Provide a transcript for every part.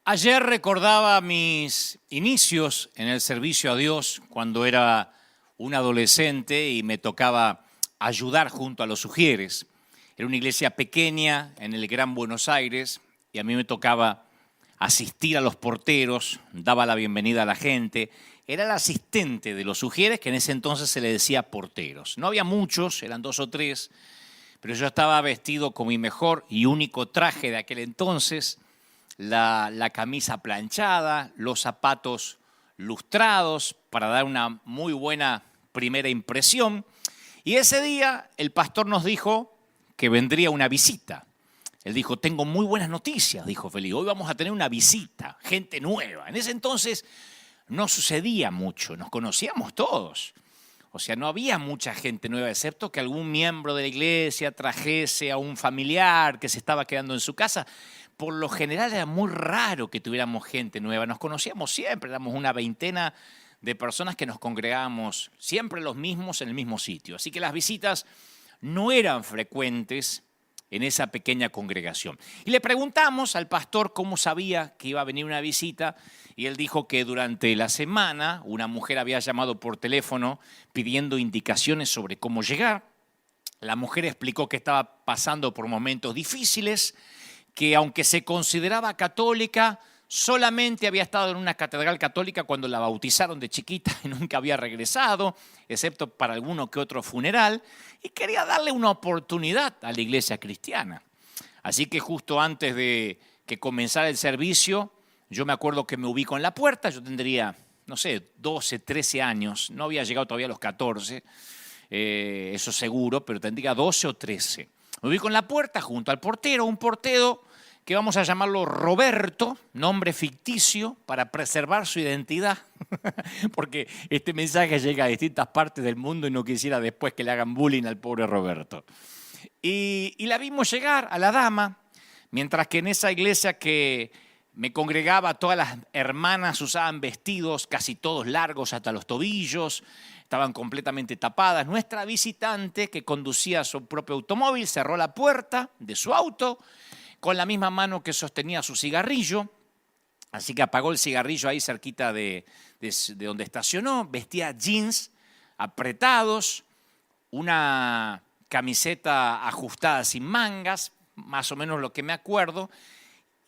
Ayer recordaba mis inicios en el servicio a Dios cuando era un adolescente y me tocaba ayudar junto a los sugieres. Era una iglesia pequeña en el Gran Buenos Aires y a mí me tocaba asistir a los porteros, daba la bienvenida a la gente. Era el asistente de los sugieres, que en ese entonces se le decía porteros. No había muchos, eran 2 o 3, pero yo estaba vestido con mi mejor y único traje de aquel entonces, la camisa planchada, los zapatos lustrados para dar una muy buena primera impresión. Y ese día el pastor nos dijo que vendría una visita. Él dijo, tengo muy buenas noticias, dijo Felipe, hoy vamos a tener una visita, gente nueva. En ese entonces no sucedía mucho, nos conocíamos todos. O sea, no había mucha gente nueva, excepto que algún miembro de la iglesia trajese a un familiar que se estaba quedando en su casa. Por lo general era muy raro que tuviéramos gente nueva. Nos conocíamos siempre, éramos una veintena de personas que nos congregábamos siempre los mismos en el mismo sitio. Así que las visitas no eran frecuentes en esa pequeña congregación. Y le preguntamos al pastor cómo sabía que iba a venir una visita y él dijo que durante la semana una mujer había llamado por teléfono pidiendo indicaciones sobre cómo llegar. La mujer explicó que estaba pasando por momentos difíciles, que aunque se consideraba católica, solamente había estado en una catedral católica cuando la bautizaron de chiquita y nunca había regresado, excepto para alguno que otro funeral, y quería darle una oportunidad a la iglesia cristiana. Así que justo antes de que comenzara el servicio, yo me acuerdo que me ubico en la puerta, yo tendría, 12, 13 años, no había llegado todavía a los 14, eso seguro, pero tendría 12 o 13. Me ubico en la puerta junto al portero, un portero que vamos a llamarlo Roberto, nombre ficticio para preservar su identidad, porque este mensaje llega a distintas partes del mundo y no quisiera después que le hagan bullying al pobre Roberto. Y la vimos llegar a la dama, mientras que en esa iglesia que me congregaba, todas las hermanas usaban vestidos casi todos largos hasta los tobillos, estaban completamente tapadas. Nuestra visitante, que conducía su propio automóvil, cerró la puerta de su auto con la misma mano que sostenía su cigarrillo, así que apagó el cigarrillo ahí cerquita de donde estacionó, vestía jeans apretados, una camiseta ajustada sin mangas, más o menos lo que me acuerdo,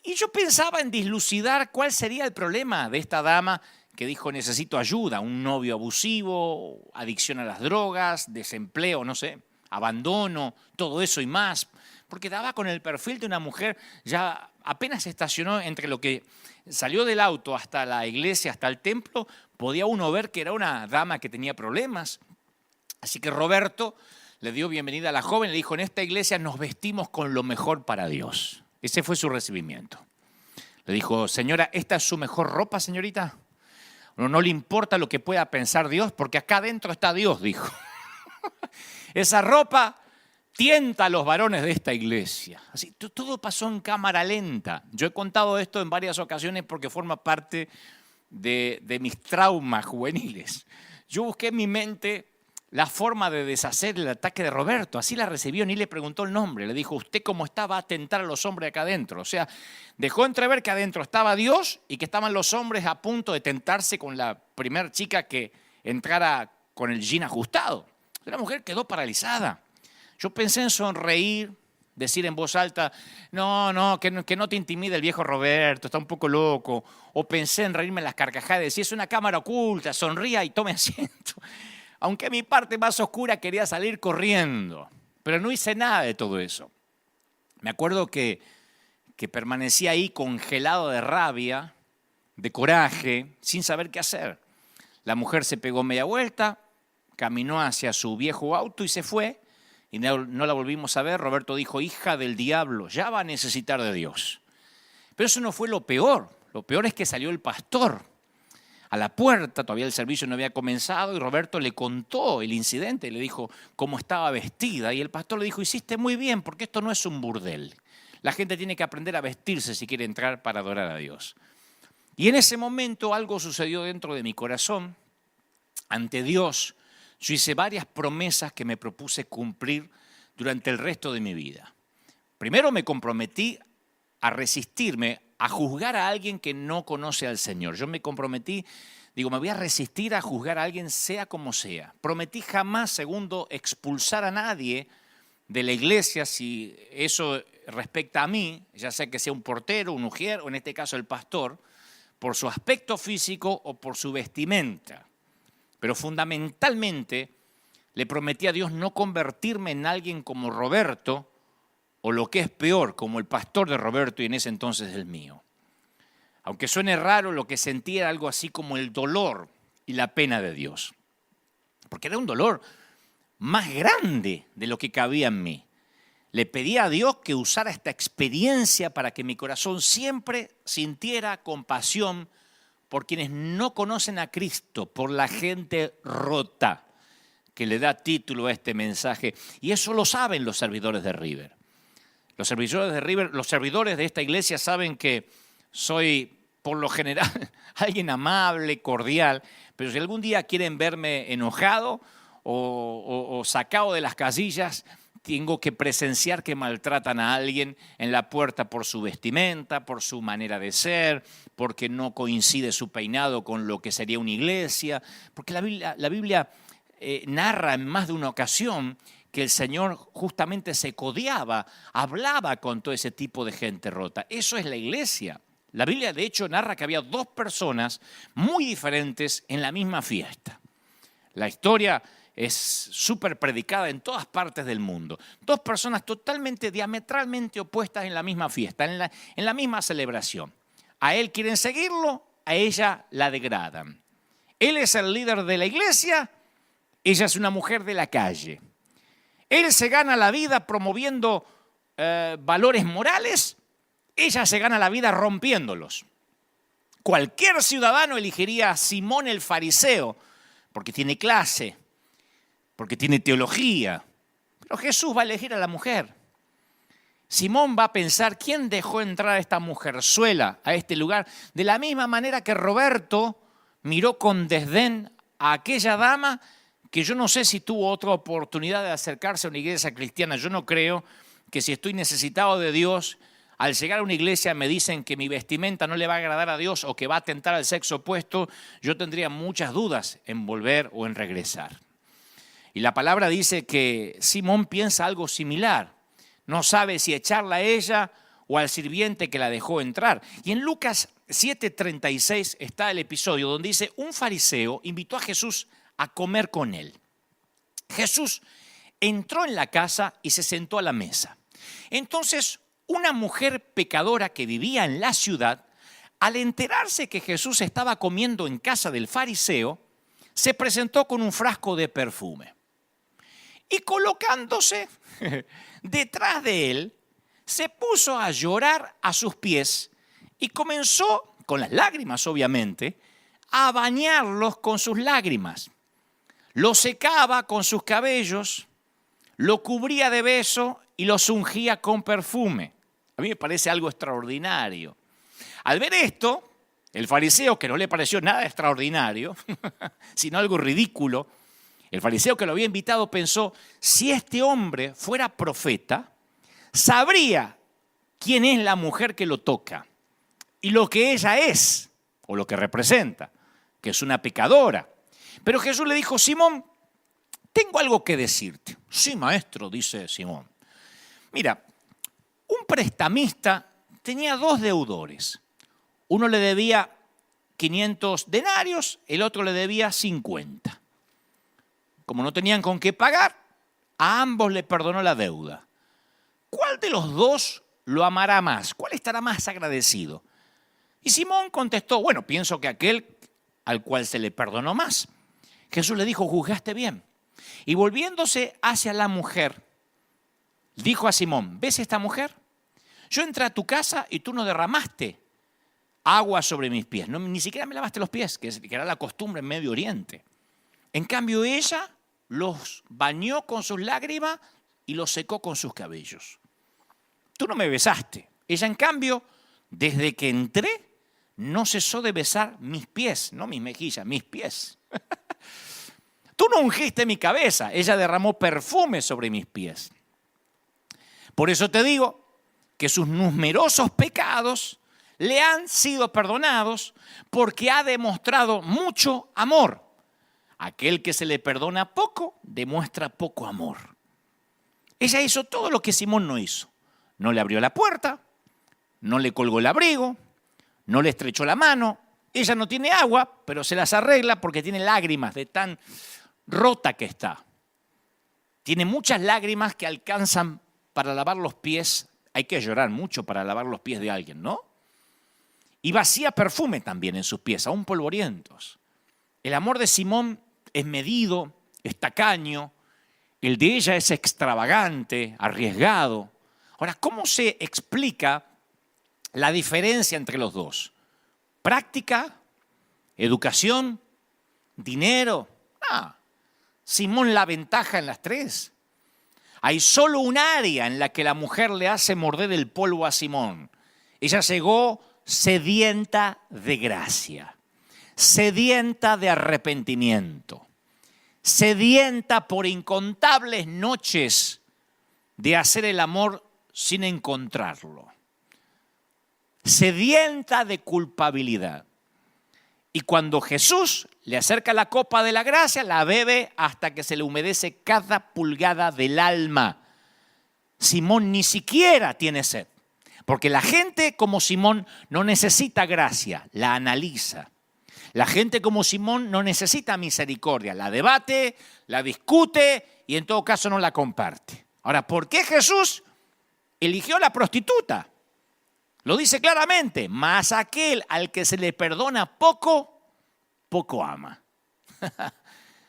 y yo pensaba en dilucidar cuál sería el problema de esta dama que dijo necesito ayuda, un novio abusivo, adicción a las drogas, desempleo, abandono, todo eso y más, porque daba con el perfil de una mujer, ya apenas estacionó entre lo que salió del auto hasta la iglesia, hasta el templo, podía uno ver que era una dama que tenía problemas. Así que Roberto le dio bienvenida a la joven, le dijo, en esta iglesia nos vestimos con lo mejor para Dios. Ese fue su recibimiento. Le dijo, señora, ¿esta es su mejor ropa, señorita? No le importa lo que pueda pensar Dios, porque acá adentro está Dios, dijo. Esa ropa tienta a los varones de esta iglesia. Así, todo pasó en cámara lenta. Yo he contado esto en varias ocasiones porque forma parte de mis traumas juveniles. Yo busqué en mi mente la forma de deshacer el ataque de Roberto. Así la recibió, ni le preguntó el nombre. Le dijo, ¿usted cómo está? Va a tentar a los hombres acá adentro. O sea, dejó entrever que adentro estaba Dios y que estaban los hombres a punto de tentarse con la primer chica que entrara con el jean ajustado. La mujer quedó paralizada. Yo pensé en sonreír, decir en voz alta, que no te intimide el viejo Roberto, está un poco loco. O pensé en reírme en las carcajadas, decir, es una cámara oculta, sonría y tome asiento. Aunque mi parte más oscura quería salir corriendo, pero no hice nada de todo eso. Me acuerdo que permanecí ahí congelado de rabia, de coraje, sin saber qué hacer. La mujer se pegó media vuelta, caminó hacia su viejo auto y se fue. Y no la volvimos a ver. Roberto dijo, hija del diablo, ya va a necesitar de Dios. Pero eso no fue lo peor. Lo peor es que salió el pastor a la puerta, todavía el servicio no había comenzado, y Roberto le contó el incidente, le dijo cómo estaba vestida, y el pastor le dijo, hiciste muy bien, porque esto no es un burdel. La gente tiene que aprender a vestirse si quiere entrar para adorar a Dios. Y en ese momento algo sucedió dentro de mi corazón. Ante Dios, yo hice varias promesas que me propuse cumplir durante el resto de mi vida. Primero me comprometí a resistirme a juzgar a alguien que no conoce al Señor. Yo me comprometí, digo, me voy a resistir a juzgar a alguien sea como sea. Prometí jamás, segundo, expulsar a nadie de la iglesia si eso respecta a mí, ya sea que sea un portero, un ujier o en este caso el pastor, por su aspecto físico o por su vestimenta. Pero fundamentalmente le prometí a Dios no convertirme en alguien como Roberto o lo que es peor, como el pastor de Roberto y en ese entonces el mío. Aunque suene raro, lo que sentía era algo así como el dolor y la pena de Dios. Porque era un dolor más grande de lo que cabía en mí. Le pedí a Dios que usara esta experiencia para que mi corazón siempre sintiera compasión por quienes no conocen a Cristo, por la gente rota, que le da título a este mensaje. Y eso lo saben los servidores de River. Los servidores de River, los servidores de esta iglesia saben que soy, por lo general, alguien amable, cordial, pero si algún día quieren verme enojado o sacado de las casillas, tengo que presenciar que maltratan a alguien en la puerta por su vestimenta, por su manera de ser, porque no coincide su peinado con lo que sería una iglesia, porque la Biblia narra en más de una ocasión que el Señor justamente se codeaba, hablaba con todo ese tipo de gente rota. Eso es la iglesia. La Biblia de hecho narra que había dos personas muy diferentes en la misma fiesta. La historia es súper predicada en todas partes del mundo. Dos personas totalmente, diametralmente opuestas en la misma fiesta, en la misma celebración. A él quieren seguirlo, a ella la degradan. Él es el líder de la iglesia, ella es una mujer de la calle. Él se gana la vida promoviendo valores morales, ella se gana la vida rompiéndolos. Cualquier ciudadano elegiría a Simón el fariseo porque tiene clase, porque tiene teología. Pero Jesús va a elegir a la mujer. Simón va a pensar, ¿quién dejó entrar a esta mujerzuela a este lugar? De la misma manera que Roberto miró con desdén a aquella dama que yo no sé si tuvo otra oportunidad de acercarse a una iglesia cristiana. Yo no creo que si estoy necesitado de Dios, al llegar a una iglesia me dicen que mi vestimenta no le va a agradar a Dios o que va a tentar al sexo opuesto, yo tendría muchas dudas en volver o en regresar. Y la palabra dice que Simón piensa algo similar. No sabe si echarla a ella o al sirviente que la dejó entrar. Y en Lucas 7:36 está el episodio donde dice, un fariseo invitó a Jesús a comer con él. Jesús entró en la casa y se sentó a la mesa. Entonces, una mujer pecadora que vivía en la ciudad, al enterarse que Jesús estaba comiendo en casa del fariseo, se presentó con un frasco de perfume. Y colocándose detrás de él, se puso a llorar a sus pies y comenzó, con las lágrimas obviamente, a bañarlos con sus lágrimas. Lo secaba con sus cabellos, lo cubría de besos y los ungía con perfume. A mí me parece algo extraordinario. Al ver esto, el fariseo, que no le pareció nada extraordinario, sino algo ridículo, el fariseo que lo había invitado pensó, si este hombre fuera profeta, sabría quién es la mujer que lo toca y lo que ella es, o lo que representa, que es una pecadora. Pero Jesús le dijo, Simón, tengo algo que decirte. Sí, maestro, dice Simón. Mira, un prestamista tenía dos deudores. Uno le debía 500 denarios, el otro le debía 50. Como no tenían con qué pagar, a ambos le perdonó la deuda. ¿Cuál de los dos lo amará más? ¿Cuál estará más agradecido? Y Simón contestó, bueno, pienso que aquel al cual se le perdonó más. Jesús le dijo, juzgaste bien. Y volviéndose hacia la mujer, dijo a Simón, ¿ves esta mujer? Yo entré a tu casa y tú no derramaste agua sobre mis pies. No, ni siquiera me lavaste los pies, que era la costumbre en Medio Oriente. En cambio, ella los bañó con sus lágrimas y los secó con sus cabellos. Tú no me besaste. Ella, en cambio, desde que entré, no cesó de besar mis pies, no mis mejillas, mis pies. Tú no ungiste mi cabeza. Ella derramó perfume sobre mis pies. Por eso te digo que sus numerosos pecados le han sido perdonados porque ha demostrado mucho amor. Aquel que se le perdona poco, demuestra poco amor. Ella hizo todo lo que Simón no hizo. No le abrió la puerta, no le colgó el abrigo, no le estrechó la mano. Ella no tiene agua, pero se las arregla porque tiene lágrimas de tan rota que está. Tiene muchas lágrimas que alcanzan para lavar los pies. Hay que llorar mucho para lavar los pies de alguien, ¿no? Y vacía perfume también en sus pies, aún polvorientos. El amor de Simón es medido, es tacaño. El de ella es extravagante, arriesgado. Ahora, ¿cómo se explica la diferencia entre los dos? ¿Práctica? ¿Educación? ¿Dinero? Simón la ventaja en las tres. Hay solo un área en la que la mujer le hace morder el polvo a Simón. Ella llegó sedienta de gracia, sedienta de arrepentimiento, sedienta por incontables noches de hacer el amor sin encontrarlo, sedienta de culpabilidad. Y cuando Jesús le acerca la copa de la gracia, la bebe hasta que se le humedece cada pulgada del alma. Simón ni siquiera tiene sed, porque la gente como Simón no necesita gracia, la analiza. La gente como Simón no necesita misericordia, la debate, la discute y en todo caso no la comparte. Ahora, ¿por qué Jesús eligió a la prostituta? Lo dice claramente, mas aquel al que se le perdona poco, poco ama.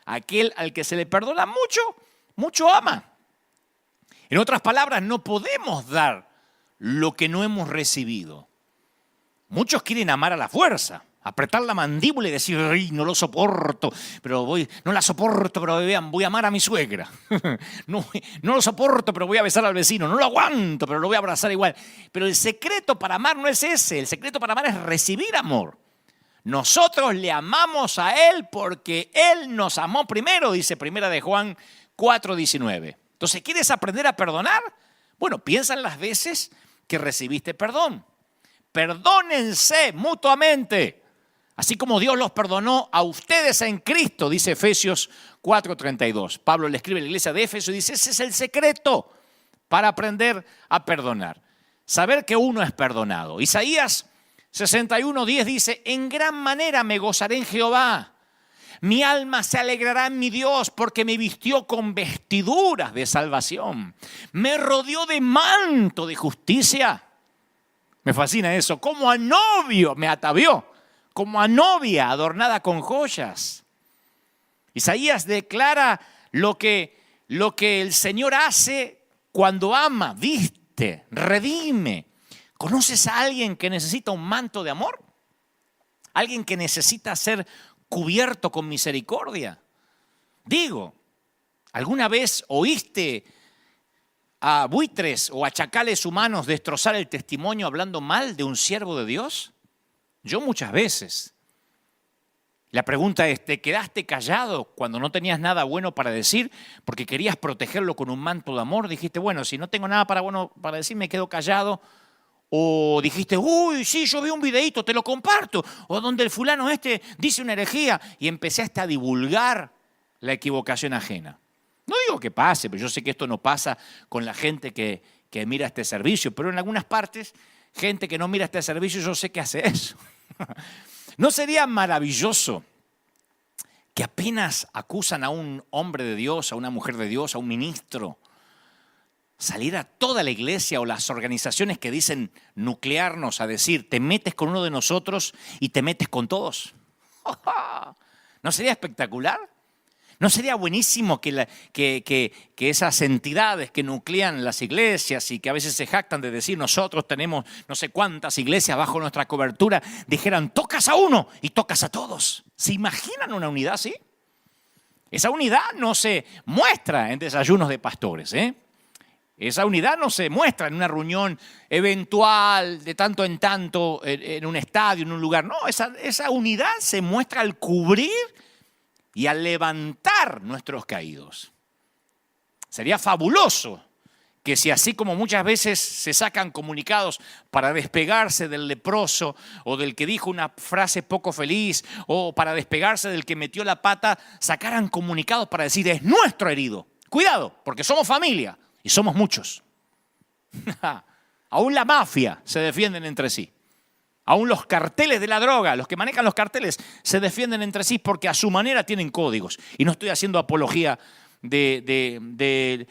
Aquel al que se le perdona mucho, mucho ama. En otras palabras, no podemos dar lo que no hemos recibido. Muchos quieren amar a la fuerza, apretar la mandíbula y decir, ay, no lo soporto, no la soporto, pero vean, voy a amar a mi suegra. No lo soporto, pero voy a besar al vecino. No lo aguanto, pero lo voy a abrazar igual. Pero el secreto para amar no es ese. El secreto para amar es recibir amor. Nosotros le amamos a Él porque Él nos amó primero, dice 1 de Juan 4:19. Entonces, ¿quieres aprender a perdonar? Bueno, piensa en las veces que recibiste perdón. Perdónense mutuamente, así como Dios los perdonó a ustedes en Cristo, dice Efesios 4:32. Pablo le escribe a la iglesia de Éfeso y dice, ese es el secreto para aprender a perdonar. Saber que uno es perdonado. Isaías 61:10 dice, en gran manera me gozaré en Jehová. Mi alma se alegrará en mi Dios porque me vistió con vestiduras de salvación. Me rodeó de manto de justicia. Me fascina eso. Como a novio me atavió. Como a novia adornada con joyas. Isaías declara lo que el Señor hace cuando ama, viste, redime. ¿Conoces a alguien que necesita un manto de amor? ¿Alguien que necesita ser cubierto con misericordia? Digo, ¿alguna vez oíste a buitres o a chacales humanos destrozar el testimonio hablando mal de un siervo de Dios? Yo muchas veces. La pregunta es, ¿te quedaste callado cuando no tenías nada bueno para decir porque querías protegerlo con un manto de amor? Dijiste, bueno, si no tengo nada bueno para decir, me quedo callado. O dijiste, uy, sí, yo vi un videíto, te lo comparto. O donde el fulano dice una herejía y empezaste a divulgar la equivocación ajena. No digo que pase, pero yo sé que esto no pasa con la gente que mira este servicio, pero en algunas partes, gente que no mira este servicio, yo sé que hace eso. ¿No sería maravilloso que apenas acusan a un hombre de Dios, a una mujer de Dios, a un ministro, saliera toda la iglesia o las organizaciones que dicen nuclearnos a decir, te metes con uno de nosotros y te metes con todos? ¿No sería espectacular? ¿No sería buenísimo que esas entidades que nuclean las iglesias y que a veces se jactan de decir nosotros tenemos no sé cuántas iglesias bajo nuestra cobertura, dijeran tocas a uno y tocas a todos? ¿Se imaginan una unidad así? Esa unidad no se muestra en desayunos de pastores, Esa unidad no se muestra en una reunión eventual de tanto en tanto en un estadio, en un lugar. No, esa unidad se muestra al cubrir y al levantar nuestros caídos. Sería fabuloso que si así como muchas veces se sacan comunicados para despegarse del leproso o del que dijo una frase poco feliz o para despegarse del que metió la pata, sacaran comunicados para decir es nuestro herido. Cuidado, porque somos familia y somos muchos. Aún la mafia se defienden entre sí. Aún los carteles de la droga, los que manejan los carteles, se defienden entre sí porque a su manera tienen códigos. Y no estoy haciendo apología de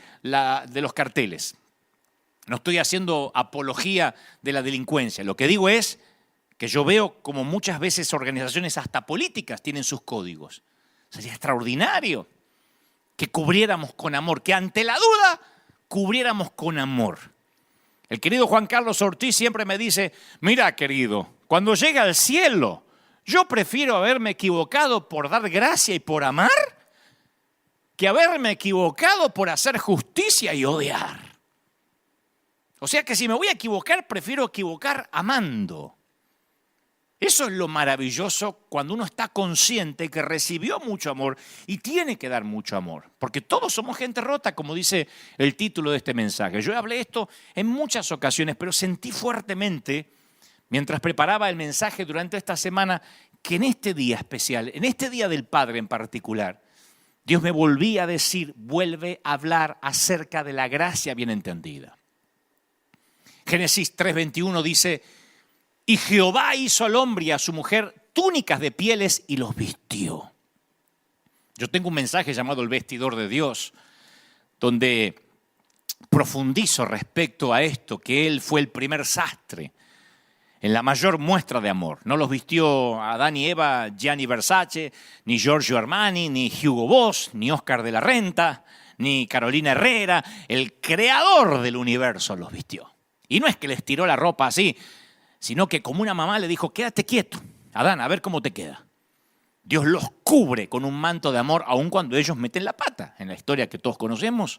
los carteles. No estoy haciendo apología de la delincuencia. Lo que digo es que yo veo como muchas veces organizaciones hasta políticas tienen sus códigos. Sería extraordinario que cubriéramos con amor, que ante la duda cubriéramos con amor. El querido Juan Carlos Ortiz siempre me dice, mira querido, cuando llegue al cielo, yo prefiero haberme equivocado por dar gracia y por amar que haberme equivocado por hacer justicia y odiar. O sea que si me voy a equivocar, prefiero equivocar amando. Eso es lo maravilloso cuando uno está consciente que recibió mucho amor y tiene que dar mucho amor. Porque todos somos gente rota, como dice el título de este mensaje. Yo hablé esto en muchas ocasiones, pero sentí fuertemente, mientras preparaba el mensaje durante esta semana, que en este día especial, en este Día del Padre en particular, Dios me volvía a decir, vuelve a hablar acerca de la gracia bien entendida. Génesis 3:21 dice, y Jehová hizo al hombre y a su mujer túnicas de pieles y los vistió. Yo tengo un mensaje llamado El Vestidor de Dios, donde profundizo respecto a esto, que Él fue el primer sastre en la mayor muestra de amor. No los vistió Adán y Eva, Gianni Versace, ni Giorgio Armani, ni Hugo Boss, ni Oscar de la Renta, ni Carolina Herrera. El creador del universo los vistió. Y no es que les tiró la ropa así, sino que como una mamá le dijo, quédate quieto, Adán, a ver cómo te queda. Dios los cubre con un manto de amor, aun cuando ellos meten la pata. En la historia que todos conocemos,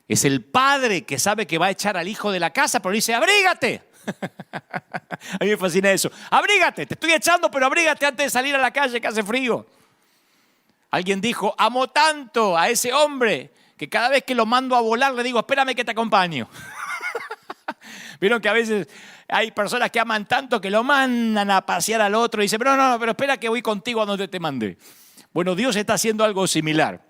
es el padre que sabe que va a echar al hijo de la casa, pero dice, abrígate. A mí me fascina eso. Abrígate, te estoy echando, pero abrígate antes de salir a la calle que hace frío. Alguien dijo, amo tanto a ese hombre que cada vez que lo mando a volar le digo, espérame que te acompaño. Vieron que a veces hay personas que aman tanto que lo mandan a pasear al otro y dicen, pero espera que voy contigo a donde te mandé. Bueno, Dios está haciendo algo similar.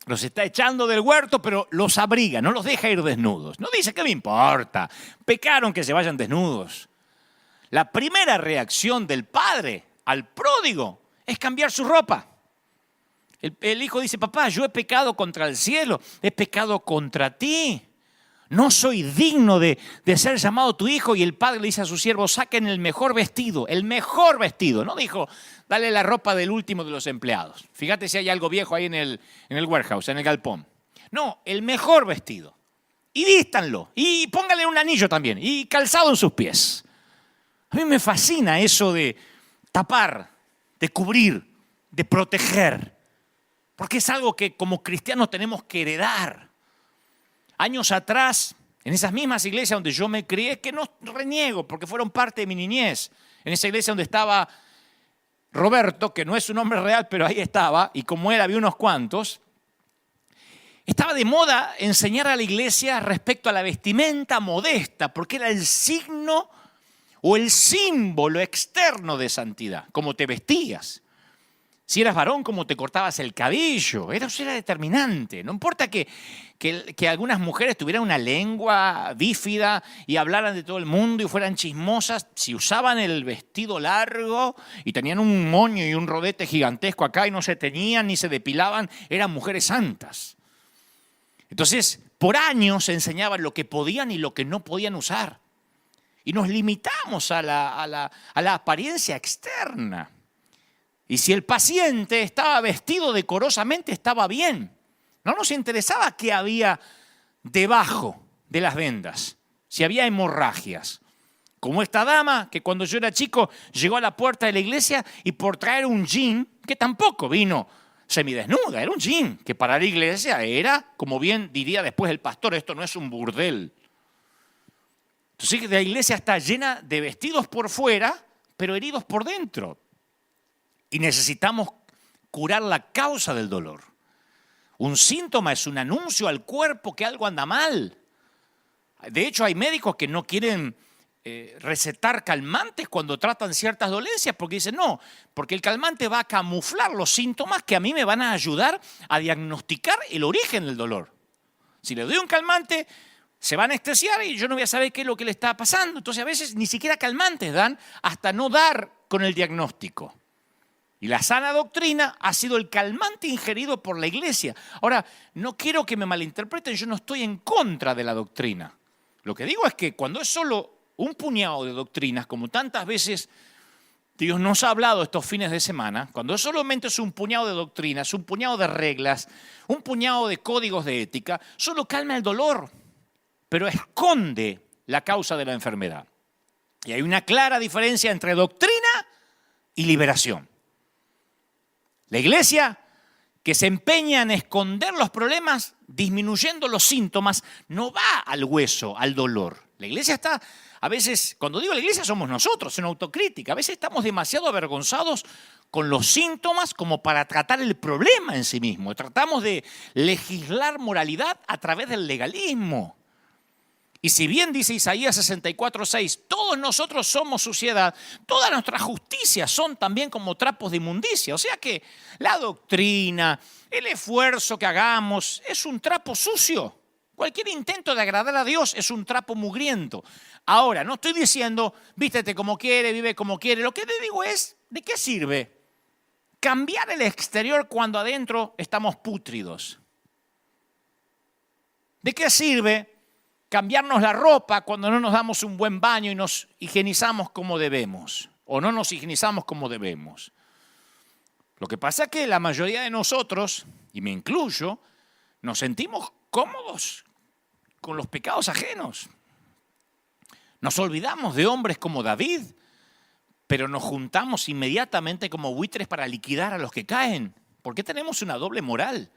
Los está echando del huerto, pero los abriga, no los deja ir desnudos. No dice, ¿qué me importa? Pecaron que se vayan desnudos. La primera reacción del padre al pródigo es cambiar su ropa. El hijo dice, papá, yo he pecado contra el cielo, he pecado contra ti. No soy digno de ser llamado tu hijo. Y el padre le dice a su siervo, saquen el mejor vestido. El mejor vestido. No dijo, dale la ropa del último de los empleados. Fíjate si hay algo viejo ahí en el warehouse, en el galpón. No, el mejor vestido. Y vístanlo. Y pónganle un anillo también. Y calzado en sus pies. A mí me fascina eso de tapar, de cubrir, de proteger. Porque es algo que como cristianos tenemos que heredar. Años atrás, en esas mismas iglesias donde yo me crié, que no reniego porque fueron parte de mi niñez, en esa iglesia donde estaba Roberto, que no es su nombre real, pero ahí estaba, y como él había unos cuantos, estaba de moda enseñar a la iglesia respecto a la vestimenta modesta, porque era el signo o el símbolo externo de santidad, cómo te vestías. Si eras varón, cómo te cortabas el cabello, eso era determinante. No importa que algunas mujeres tuvieran una lengua bífida y hablaran de todo el mundo y fueran chismosas, si usaban el vestido largo y tenían un moño y un rodete gigantesco acá y no se teñían ni se depilaban, eran mujeres santas. Entonces, por años se enseñaban lo que podían y lo que no podían usar. Y nos limitamos a la apariencia externa. Y si el paciente estaba vestido decorosamente, estaba bien. No nos interesaba qué había debajo de las vendas, si había hemorragias. Como esta dama que cuando yo era chico llegó a la puerta de la iglesia y por traer un jean, que tampoco vino semidesnuda, era un jean, que para la iglesia era, como bien diría después el pastor, esto no es un burdel. Entonces la iglesia está llena de vestidos por fuera, pero heridos por dentro. Y necesitamos curar la causa del dolor. Un síntoma es un anuncio al cuerpo que algo anda mal. De hecho, hay médicos que no quieren recetar calmantes cuando tratan ciertas dolencias porque dicen, no, porque el calmante va a camuflar los síntomas que a mí me van a ayudar a diagnosticar el origen del dolor. Si le doy un calmante, se va a anestesiar y yo no voy a saber qué es lo que le está pasando. Entonces, a veces ni siquiera calmantes dan hasta no dar con el diagnóstico. Y la sana doctrina ha sido el calmante ingerido por la iglesia. Ahora, no quiero que me malinterpreten, yo no estoy en contra de la doctrina. Lo que digo es que cuando es solo un puñado de doctrinas, como tantas veces Dios nos ha hablado estos fines de semana, cuando solamente es un puñado de doctrinas, un puñado de reglas, un puñado de códigos de ética, solo calma el dolor, pero esconde la causa de la enfermedad. Y hay una clara diferencia entre doctrina y liberación. La iglesia que se empeña en esconder los problemas, disminuyendo los síntomas, no va al hueso, al dolor. La iglesia está, a veces, cuando digo la iglesia somos nosotros, en autocrítica. A veces estamos demasiado avergonzados con los síntomas como para tratar el problema en sí mismo. Tratamos de legislar moralidad a través del legalismo. Y si bien dice Isaías 64:6, todos nosotros somos suciedad, todas nuestras justicias son también como trapos de inmundicia. O sea que la doctrina, el esfuerzo que hagamos es un trapo sucio. Cualquier intento de agradar a Dios es un trapo mugriento. Ahora, no estoy diciendo, vístete como quiere, vive como quiere. Lo que te digo es, ¿de qué sirve cambiar el exterior cuando adentro estamos pútridos? ¿De qué sirve cambiarnos la ropa cuando no nos damos un buen baño y nos higienizamos como debemos? O no nos higienizamos como debemos. Lo que pasa es que la mayoría de nosotros, y me incluyo, nos sentimos cómodos con los pecados ajenos. Nos olvidamos de hombres como David, pero nos juntamos inmediatamente como buitres para liquidar a los que caen. ¿Por qué tenemos una doble moral?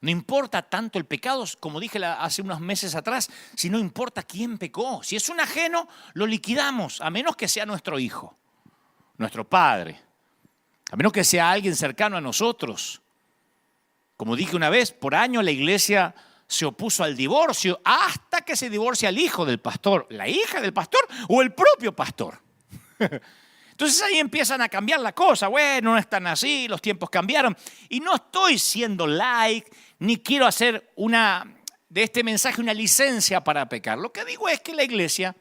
No importa tanto el pecado, como dije hace unos meses atrás, si no importa quién pecó. Si es un ajeno, lo liquidamos, a menos que sea nuestro hijo, nuestro padre, a menos que sea alguien cercano a nosotros. Como dije una vez, por años la iglesia se opuso al divorcio hasta que se divorcia el hijo del pastor, la hija del pastor o el propio pastor. Entonces ahí empiezan a cambiar la cosa. Bueno, no es tan así, los tiempos cambiaron. Y no estoy siendo like, ni quiero hacer de este mensaje una licencia para pecar. Lo que digo es que la iglesia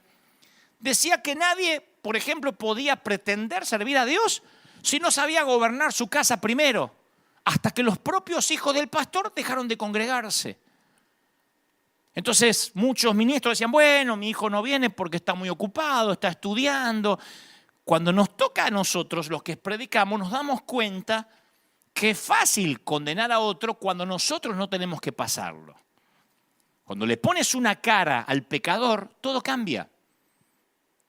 decía que nadie, por ejemplo, podía pretender servir a Dios si no sabía gobernar su casa primero, hasta que los propios hijos del pastor dejaron de congregarse. Entonces muchos ministros decían, bueno, mi hijo no viene porque está muy ocupado, está estudiando. Cuando nos toca a nosotros, los que predicamos, nos damos cuenta que es fácil condenar a otro cuando nosotros no tenemos que pasarlo. Cuando le pones una cara al pecador, todo cambia.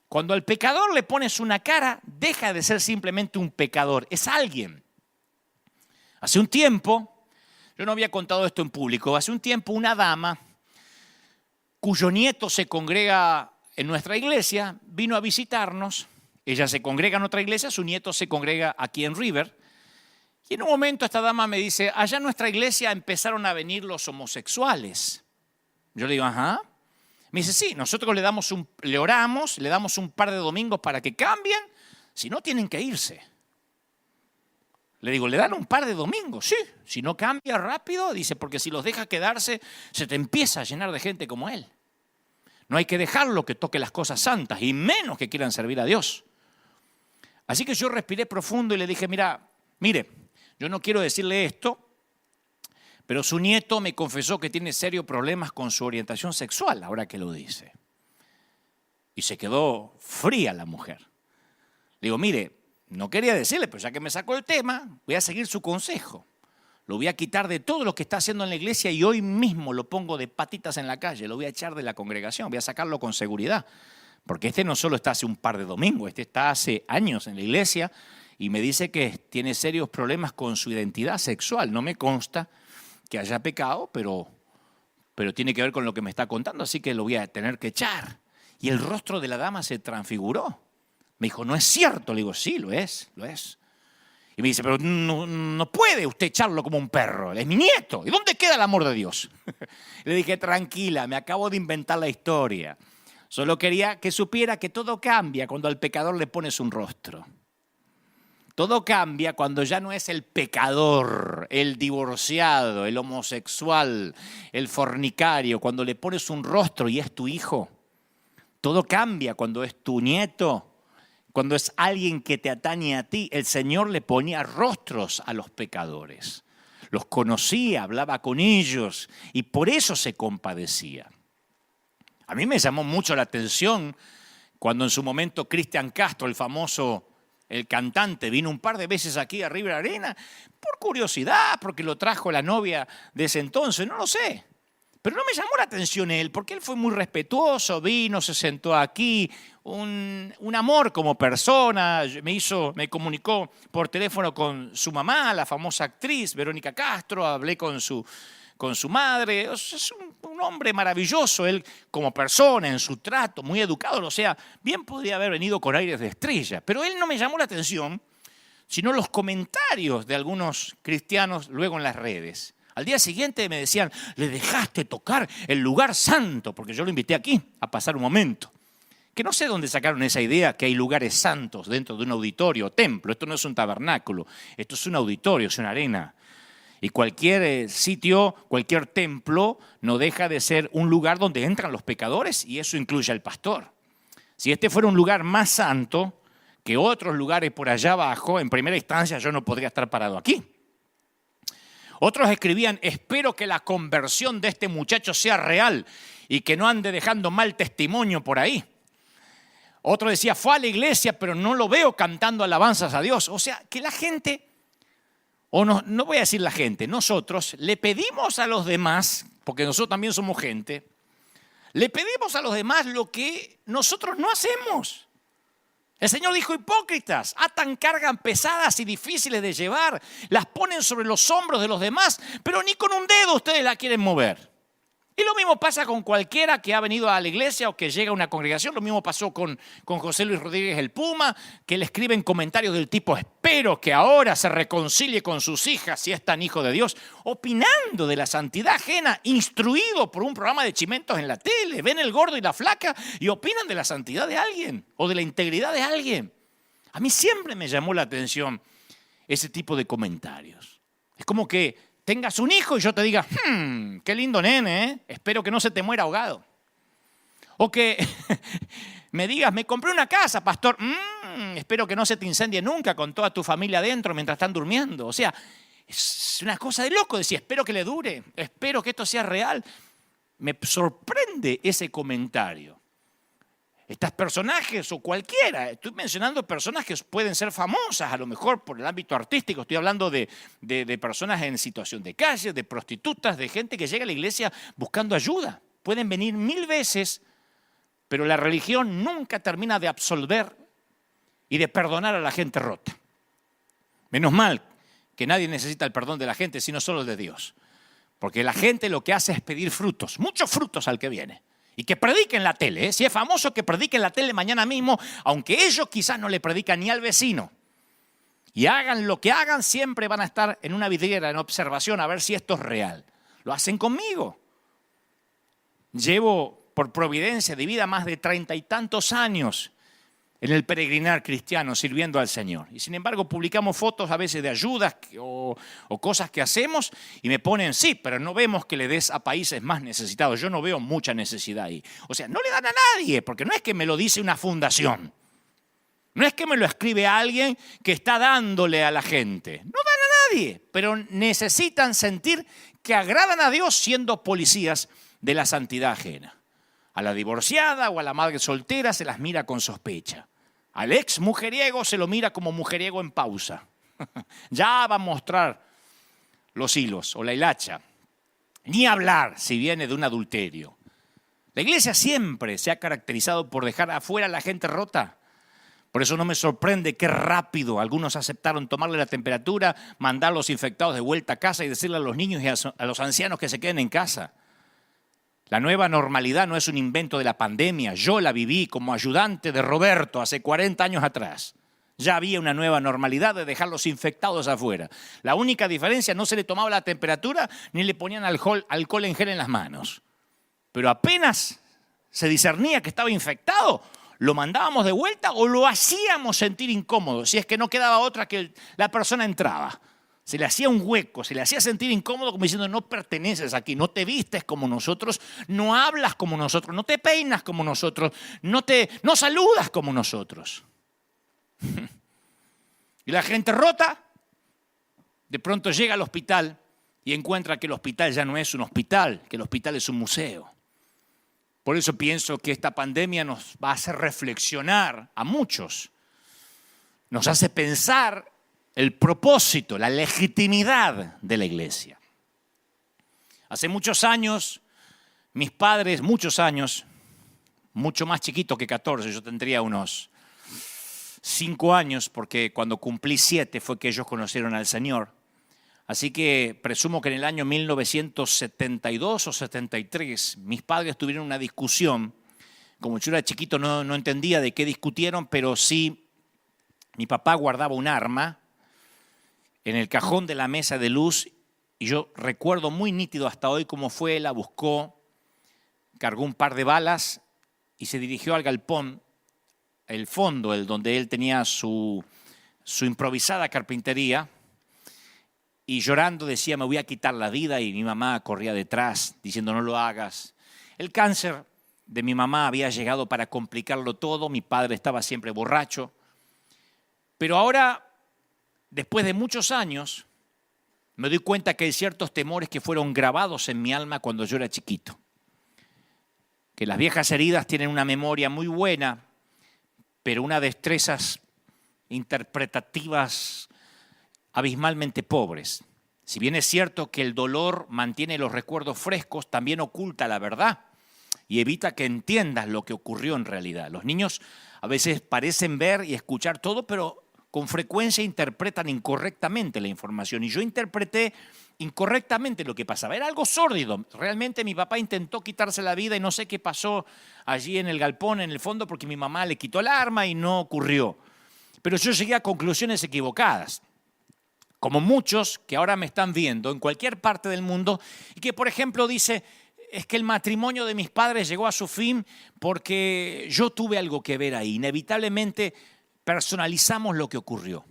Cuando al pecador le pones una cara, deja de ser simplemente un pecador, es alguien. Hace un tiempo, yo no había contado esto en público, hace un tiempo una dama cuyo nieto se congrega en nuestra iglesia vino a visitarnos. Ella se congrega en otra iglesia, su nieto se congrega aquí en River. Y en un momento esta dama me dice, allá en nuestra iglesia empezaron a venir los homosexuales. Yo le digo, ajá. Me dice, sí, nosotros le oramos, le damos un par de domingos para que cambien, si no tienen que irse. Le digo, ¿le dan un par de domingos? Sí, si no cambia rápido, dice, porque si los deja quedarse, se te empieza a llenar de gente como él. No hay que dejarlo que toque las cosas santas, y menos que quieran servir a Dios. Así que yo respiré profundo y le dije, mire, yo no quiero decirle esto, pero su nieto me confesó que tiene serios problemas con su orientación sexual, ahora que lo dice. Y se quedó fría la mujer. Le digo, mire, no quería decirle, pero ya que me sacó el tema, voy a seguir su consejo. Lo voy a quitar de todo lo que está haciendo en la iglesia y hoy mismo lo pongo de patitas en la calle, lo voy a echar de la congregación, voy a sacarlo con seguridad. Porque este no solo está hace un par de domingos, este está hace años en la iglesia y me dice que tiene serios problemas con su identidad sexual. No me consta que haya pecado, pero tiene que ver con lo que me está contando, así que lo voy a tener que echar. Y el rostro de la dama se transfiguró. Me dijo, ¿no es cierto? Le digo, sí, lo es. Y me dice, pero no puede usted echarlo como un perro, es mi nieto. ¿Y dónde queda el amor de Dios? Le dije, tranquila, me acabo de inventar la historia. Solo quería que supiera que todo cambia cuando al pecador le pones un rostro. Todo cambia cuando ya no es el pecador, el divorciado, el homosexual, el fornicario, cuando le pones un rostro y es tu hijo. Todo cambia cuando es tu nieto, cuando es alguien que te atañe a ti. El Señor le ponía rostros a los pecadores. Los conocía, hablaba con ellos y por eso se compadecía. A mí me llamó mucho la atención cuando en su momento Cristian Castro, el famoso, el cantante, vino un par de veces aquí a River Arena por curiosidad, porque lo trajo la novia de ese entonces, no lo sé. Pero no me llamó la atención él, porque él fue muy respetuoso, vino, se sentó aquí, un amor como persona, me comunicó por teléfono con su mamá, la famosa actriz Verónica Castro, hablé con su madre. O sea, es un hombre maravilloso, él como persona, en su trato, muy educado, o sea, bien podría haber venido con aires de estrella, pero él no me llamó la atención, sino los comentarios de algunos cristianos luego en las redes. Al día siguiente me decían, le dejaste tocar el lugar santo, porque yo lo invité aquí a pasar un momento. Que no sé dónde sacaron esa idea que hay lugares santos dentro de un auditorio o templo. Esto no es un tabernáculo, esto es un auditorio, es una arena. Y cualquier sitio, cualquier templo no deja de ser un lugar donde entran los pecadores y eso incluye al pastor. Si este fuera un lugar más santo que otros lugares por allá abajo, en primera instancia yo no podría estar parado aquí. Otros escribían, espero que la conversión de este muchacho sea real y que no ande dejando mal testimonio por ahí. Otro decía, fue a la iglesia pero no lo veo cantando alabanzas a Dios. O sea, que la gente, o no voy a decir la gente, nosotros le pedimos a los demás, porque nosotros también somos gente, le pedimos a los demás lo que nosotros no hacemos. El Señor dijo, hipócritas, atan cargas pesadas y difíciles de llevar, las ponen sobre los hombros de los demás, pero ni con un dedo ustedes la quieren mover. Y lo mismo pasa con cualquiera que ha venido a la iglesia o que llega a una congregación. Lo mismo pasó con José Luis Rodríguez el Puma, que le escriben comentarios del tipo, espero que ahora se reconcilie con sus hijas si es tan hijo de Dios, opinando de la santidad ajena, instruido por un programa de chimentos en la tele. Ven el gordo y la flaca y opinan de la santidad de alguien o de la integridad de alguien. A mí siempre me llamó la atención ese tipo de comentarios. Es como que tengas un hijo y yo te diga, qué lindo nene, ¿eh? Espero que no se te muera ahogado. O que me digas, me compré una casa, pastor, espero que no se te incendie nunca con toda tu familia adentro mientras están durmiendo. O sea, es una cosa de loco decir, espero que le dure, espero que esto sea real. Me sorprende ese comentario. Estos personajes o cualquiera, estoy mencionando personas que pueden ser famosas a lo mejor por el ámbito artístico, estoy hablando de personas en situación de calle, de prostitutas, de gente que llega a la iglesia buscando ayuda. Pueden venir 1000 veces, pero la religión nunca termina de absolver y de perdonar a la gente rota. Menos mal que nadie necesita el perdón de la gente, sino solo el de Dios. Porque la gente lo que hace es pedir frutos, muchos frutos al que viene. Y que predique en la tele, ¿eh? Si es famoso, que predique en la tele mañana mismo, aunque ellos quizás no le predican ni al vecino. Y hagan lo que hagan, siempre van a estar en una vidriera, en observación, a ver si esto es real. Lo hacen conmigo. Llevo, por providencia de vida, más de 30 y tantos años en el peregrinar cristiano, sirviendo al Señor. Y sin embargo, publicamos fotos a veces de ayudas o cosas que hacemos y me ponen, sí, pero no vemos que le des a países más necesitados. Yo no veo mucha necesidad ahí. O sea, no le dan a nadie, porque no es que me lo dice una fundación. No es que me lo escribe alguien que está dándole a la gente. No dan a nadie, pero necesitan sentir que agradan a Dios siendo policías de la santidad ajena. A la divorciada o a la madre soltera se las mira con sospecha. Al ex mujeriego se lo mira como mujeriego en pausa. Ya va a mostrar los hilos o la hilacha. Ni hablar si viene de un adulterio. La iglesia siempre se ha caracterizado por dejar afuera a la gente rota. Por eso no me sorprende qué rápido algunos aceptaron tomarle la temperatura, mandar a los infectados de vuelta a casa y decirle a los niños y a los ancianos que se queden en casa. La nueva normalidad no es un invento de la pandemia. Yo la viví como ayudante de Roberto hace 40 años atrás. Ya había una nueva normalidad de dejarlos infectados afuera. La única diferencia, no se le tomaba la temperatura ni le ponían alcohol en gel en las manos. Pero apenas se discernía que estaba infectado, lo mandábamos de vuelta o lo hacíamos sentir incómodo, si es que no quedaba otra que la persona entraba. Se le hacía un hueco, se le hacía sentir incómodo como diciendo no perteneces aquí, no te vistes como nosotros, no hablas como nosotros, no te peinas como nosotros, no saludas como nosotros. Y la gente rota, de pronto llega al hospital y encuentra que el hospital ya no es un hospital, que el hospital es un museo. Por eso pienso que esta pandemia nos va a hacer reflexionar a muchos. Nos hace pensar el propósito, la legitimidad de la iglesia. Hace muchos años, mis padres, muchos años, mucho más chiquito que 14, yo tendría unos 5 años, porque cuando cumplí 7 fue que ellos conocieron al Señor. Así que presumo que en el año 1972 o 73 mis padres tuvieron una discusión. Como yo era chiquito no entendía de qué discutieron, pero sí mi papá guardaba un arma en el cajón de la mesa de luz y yo recuerdo muy nítido hasta hoy cómo fue, la buscó, cargó un par de balas y se dirigió al galpón, el fondo, el donde él tenía su improvisada carpintería. Y llorando decía, me voy a quitar la vida, y mi mamá corría detrás diciendo, no lo hagas. El cáncer de mi mamá había llegado para complicarlo todo, mi padre estaba siempre borracho. Pero ahora, después de muchos años, me doy cuenta que hay ciertos temores que fueron grabados en mi alma cuando yo era chiquito. Que las viejas heridas tienen una memoria muy buena, pero unas destrezas interpretativas abismalmente pobres. Si bien es cierto que el dolor mantiene los recuerdos frescos, también oculta la verdad y evita que entiendas lo que ocurrió en realidad. Los niños a veces parecen ver y escuchar todo, pero con frecuencia interpretan incorrectamente la información. Y yo interpreté incorrectamente lo que pasaba. Era algo sórdido. Realmente mi papá intentó quitarse la vida y no sé qué pasó allí en el galpón, en el fondo, porque mi mamá le quitó el arma y no ocurrió. Pero yo llegué a conclusiones equivocadas. Como muchos que ahora me están viendo en cualquier parte del mundo y que, por ejemplo, dice, es que el matrimonio de mis padres llegó a su fin porque yo tuve algo que ver ahí. Inevitablemente personalizamos lo que ocurrió.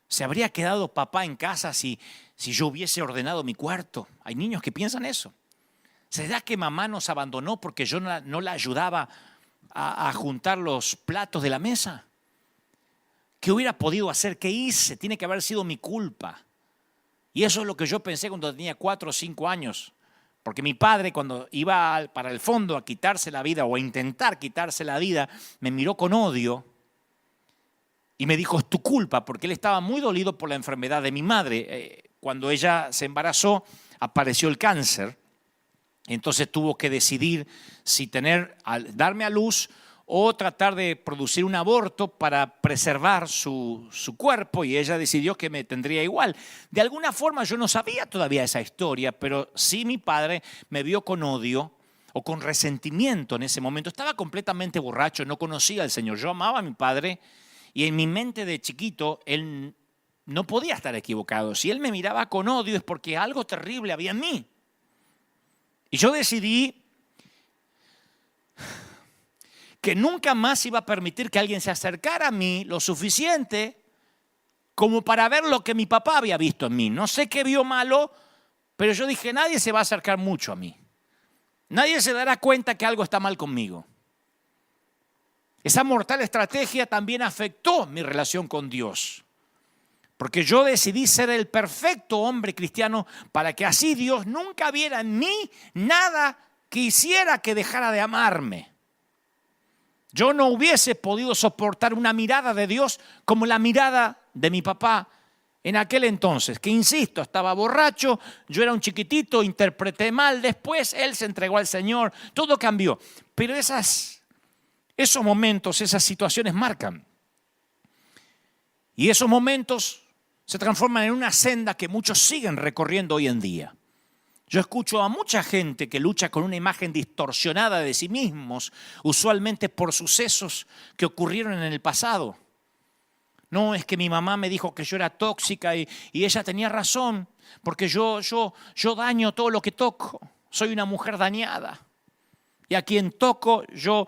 ¿Se habría quedado papá en casa si yo hubiese ordenado mi cuarto? Hay niños que piensan eso. ¿Será que mamá nos abandonó porque yo no la ayudaba a juntar los platos de la mesa? ¿Qué hubiera podido hacer? ¿Qué hice? Tiene que haber sido mi culpa. Y eso es lo que yo pensé cuando tenía 4 o 5 años. Porque mi padre, cuando iba para el fondo a quitarse la vida o a intentar quitarse la vida, me miró con odio y me dijo, es tu culpa, porque él estaba muy dolido por la enfermedad de mi madre. Cuando ella se embarazó, apareció el cáncer. Entonces tuvo que decidir si darme a luz o tratar de producir un aborto para preservar su cuerpo, y ella decidió que me tendría igual. De alguna forma yo no sabía todavía esa historia, pero sí mi padre me vio con odio o con resentimiento en ese momento. Estaba completamente borracho, no conocía al Señor. Yo amaba a mi padre y en mi mente de chiquito él no podía estar equivocado. Si él me miraba con odio es porque algo terrible había en mí. Y yo decidí que nunca más iba a permitir que alguien se acercara a mí lo suficiente como para ver lo que mi papá había visto en mí. No sé qué vio malo, pero yo dije, nadie se va a acercar mucho a mí. Nadie se dará cuenta que algo está mal conmigo. Esa mortal estrategia también afectó mi relación con Dios. Porque yo decidí ser el perfecto hombre cristiano para que así Dios nunca viera en mí nada que hiciera que dejara de amarme. Yo no hubiese podido soportar una mirada de Dios como la mirada de mi papá en aquel entonces, que insisto, estaba borracho, yo era un chiquitito, interpreté mal, después él se entregó al Señor, todo cambió. Pero esos momentos, esas situaciones marcan. Y esos momentos se transforman en una senda que muchos siguen recorriendo hoy en día. Yo escucho a mucha gente que lucha con una imagen distorsionada de sí mismos, usualmente por sucesos que ocurrieron en el pasado. No, es que mi mamá me dijo que yo era tóxica y ella tenía razón, porque yo daño todo lo que toco. Soy una mujer dañada. Y a quien toco, yo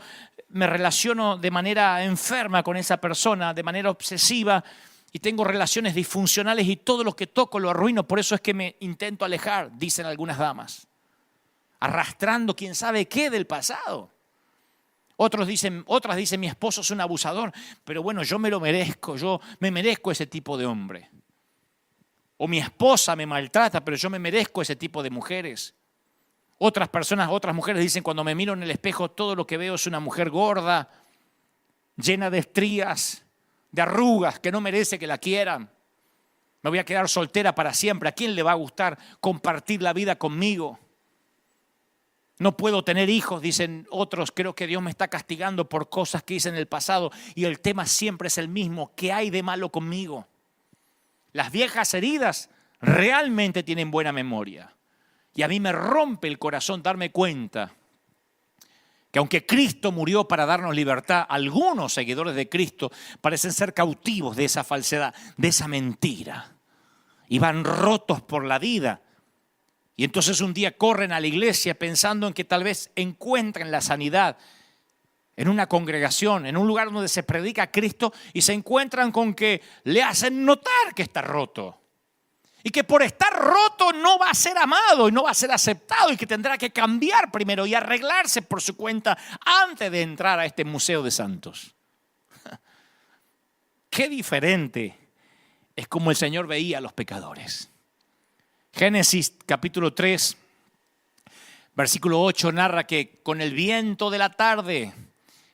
me relaciono de manera enferma con esa persona, de manera obsesiva, y tengo relaciones disfuncionales y todo lo que toco lo arruino. Por eso es que me intento alejar, dicen algunas damas, arrastrando quién sabe qué del pasado. Otras dicen, mi esposo es un abusador, pero bueno, yo me lo merezco, yo me merezco ese tipo de hombre. O mi esposa me maltrata, pero yo me merezco ese tipo de mujeres. Otras mujeres dicen, cuando me miro en el espejo, todo lo que veo es una mujer gorda, llena de estrías, de arrugas, que no merece que la quieran. Me voy a quedar soltera para siempre. ¿A quién le va a gustar compartir la vida conmigo? No puedo tener hijos, dicen otros. Creo que Dios me está castigando por cosas que hice en el pasado. Y el tema siempre es el mismo. ¿Qué hay de malo conmigo? Las viejas heridas realmente tienen buena memoria. Y a mí me rompe el corazón darme cuenta que aunque Cristo murió para darnos libertad, algunos seguidores de Cristo parecen ser cautivos de esa falsedad, de esa mentira. Y van rotos por la vida. Y entonces un día corren a la iglesia pensando en que tal vez encuentren la sanidad en una congregación, en un lugar donde se predica a Cristo, y se encuentran con que le hacen notar que está roto. Y que por estar roto no va a ser amado y no va a ser aceptado y que tendrá que cambiar primero y arreglarse por su cuenta antes de entrar a este museo de santos. Qué diferente es como el Señor veía a los pecadores. Génesis capítulo 3, versículo 8 narra que con el viento de la tarde